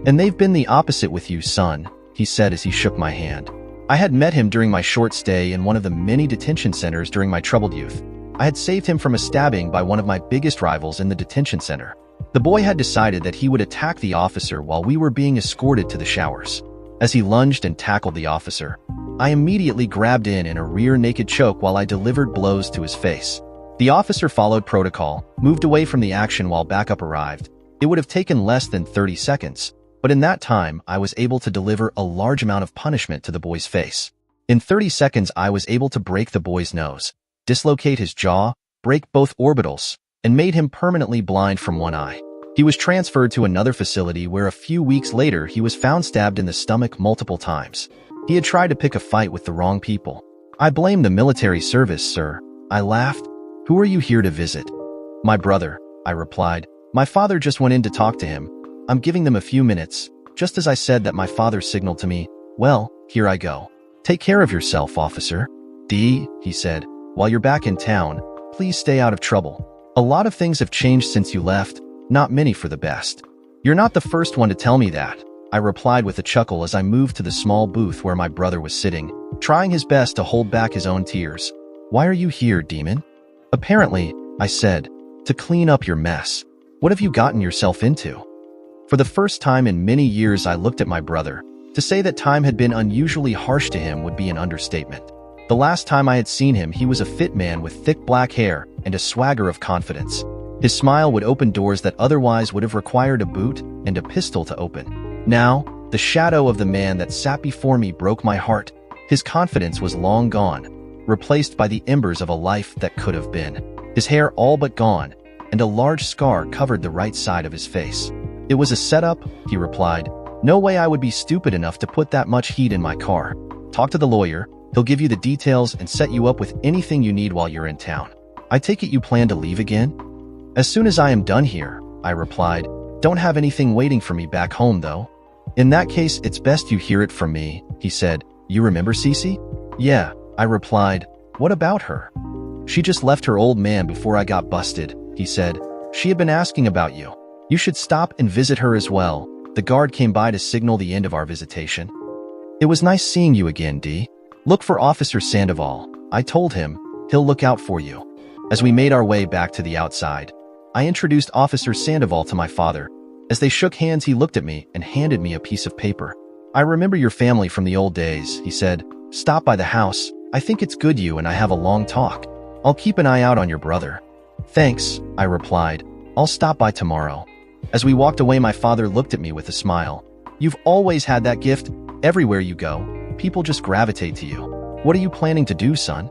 A: "And they've been the opposite with you, son," he said as he shook my hand. I had met him during my short stay in one of the many detention centers during my troubled youth. I had saved him from a stabbing by one of my biggest rivals in the detention center. The boy had decided that he would attack the officer while we were being escorted to the showers. As he lunged and tackled the officer, I immediately grabbed in a rear naked choke while I delivered blows to his face. The officer followed protocol, moved away from the action while backup arrived. It would have taken less than 30 seconds, but in that time, I was able to deliver a large amount of punishment to the boy's face. In 30 seconds, I was able to break the boy's nose, dislocate his jaw, break both orbitals, and made him permanently blind from one eye. He was transferred to another facility where a few weeks later he was found stabbed in the stomach multiple times. He had tried to pick a fight with the wrong people. "I blame the military service, sir," I laughed. "Who are you here to visit?" "My brother," I replied. "My father just went in to talk to him. I'm giving them a few minutes." Just as I said that, my father signaled to me, "Well, here I go. Take care of yourself, officer." "D," he said, "while you're back in town, please stay out of trouble. A lot of things have changed since you left, not many for the best." "You're not the first one to tell me that," I replied with a chuckle as I moved to the small booth where my brother was sitting, trying his best to hold back his own tears. "Why are you here, demon?" "Apparently," I said, "to clean up your mess. What have you gotten yourself into?" For the first time in many years, I looked at my brother. To say that time had been unusually harsh to him would be an understatement. The last time I had seen him, he was a fit man with thick black hair and a swagger of confidence. His smile would open doors that otherwise would have required a boot and a pistol to open. Now, the shadow of the man that sat before me broke my heart. His confidence was long gone, replaced by the embers of a life that could have been. His hair all but gone, and a large scar covered the right side of his face. "It was a setup," he replied. "No way I would be stupid enough to put that much heat in my car. Talk to the lawyer. He'll give you the details and set you up with anything you need while you're in town. I take it you plan to leave again?" "As soon as I am done here," I replied. "Don't have anything waiting for me back home, though." "In that case, it's best you hear it from me," he said. "You remember Cece?" "Yeah," I replied. "What about her?" "She just left her old man before I got busted," he said. "She had been asking about you. You should stop and visit her as well." The guard came by to signal the end of our visitation. "It was nice seeing you again, D. Look for Officer Sandoval," I told him. "He'll look out for you." As we made our way back to the outside, I introduced Officer Sandoval to my father. As they shook hands, he looked at me and handed me a piece of paper. "I remember your family from the old days," he said. "Stop by the house. I think it's good you and I have a long talk. I'll keep an eye out on your brother." "Thanks," I replied. "I'll stop by tomorrow." As we walked away, my father looked at me with a smile. You've always had that gift. Everywhere you go, people just gravitate to you. What are you planning to do, son?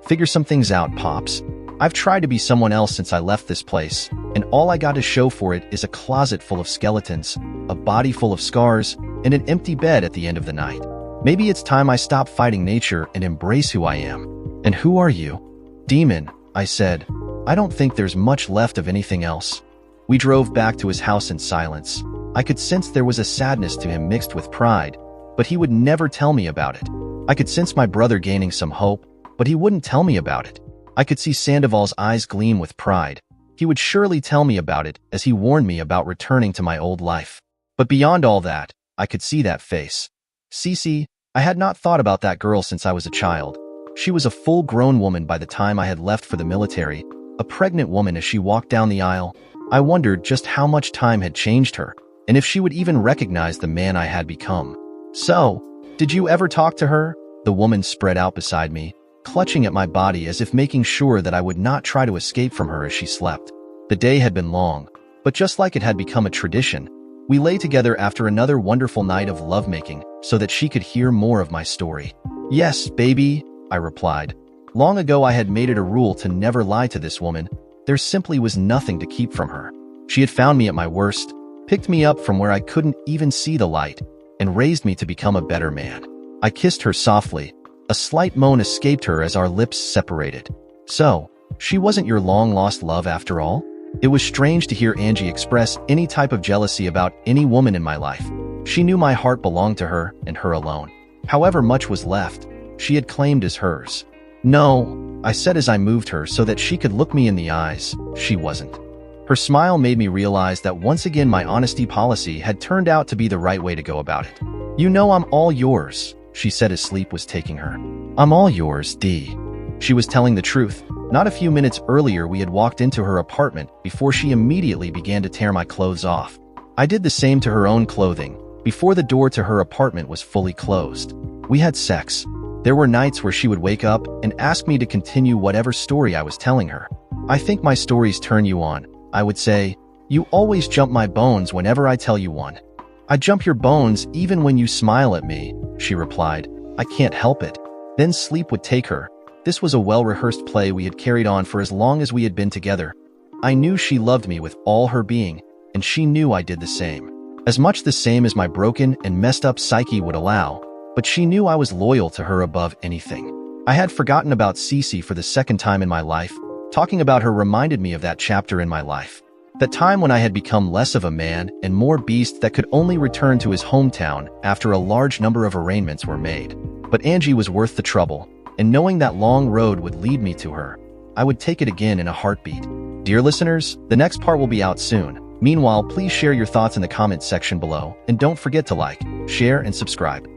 A: Figure some things out, Pops. I've tried to be someone else since I left this place, and all I got to show for it is a closet full of skeletons, a body full of scars, and an empty bed at the end of the night. Maybe it's time I stop fighting nature and embrace who I am. And who are you? Demon, I said. I don't think there's much left of anything else. We drove back to his house in silence. I could sense there was a sadness to him mixed with pride, but he would never tell me about it. I could sense my brother gaining some hope, but he wouldn't tell me about it. I could see Sandoval's eyes gleam with pride. He would surely tell me about it, as he warned me about returning to my old life. But beyond all that, I could see that face. Cece, I had not thought about that girl since I was a child. She was a full-grown woman by the time I had left for the military, a pregnant woman. As she walked down the aisle, I wondered just how much time had changed her, and if she would even recognize the man I had become. So, did you ever talk to her? The woman spread out beside me, clutching at my body as if making sure that I would not try to escape from her as she slept. The day had been long, but just like it had become a tradition, we lay together after another wonderful night of lovemaking so that she could hear more of my story. Yes, baby, I replied. Long ago I had made it a rule to never lie to this woman. There simply was nothing to keep from her. She had found me at my worst, picked me up from where I couldn't even see the light, and raised me to become a better man. I kissed her softly. A slight moan escaped her as our lips separated. So, she wasn't your long-lost love after all? It was strange to hear Angie express any type of jealousy about any woman in my life. She knew my heart belonged to her and her alone. However much was left, she had claimed as hers. No, I said as I moved her so that she could look me in the eyes. She wasn't. Her smile made me realize that once again my honesty policy had turned out to be the right way to go about it. You know I'm all yours, she said as sleep was taking her. I'm all yours, D. She was telling the truth. Not a few minutes earlier we had walked into her apartment before she immediately began to tear my clothes off. I did the same to her own clothing before the door to her apartment was fully closed. We had sex. There were nights where she would wake up and ask me to continue whatever story I was telling her. I think my stories turn you on, I would say. You always jump my bones whenever I tell you one. I jump your bones even when you smile at me, she replied. I can't help it. Then sleep would take her. This was a well-rehearsed play we had carried on for as long as we had been together. I knew she loved me with all her being, and she knew I did the same. As much the same as my broken and messed up psyche would allow, but she knew I was loyal to her above anything. I had forgotten about Cece for the second time in my life. Talking about her reminded me of that chapter in my life. That time when I had become less of a man and more beast that could only return to his hometown after a large number of arrangements were made. But Angie was worth the trouble, and knowing that long road would lead me to her, I would take it again in a heartbeat. Dear listeners, the next part will be out soon. Meanwhile, please share your thoughts in the comments section below, and don't forget to like, share, and subscribe.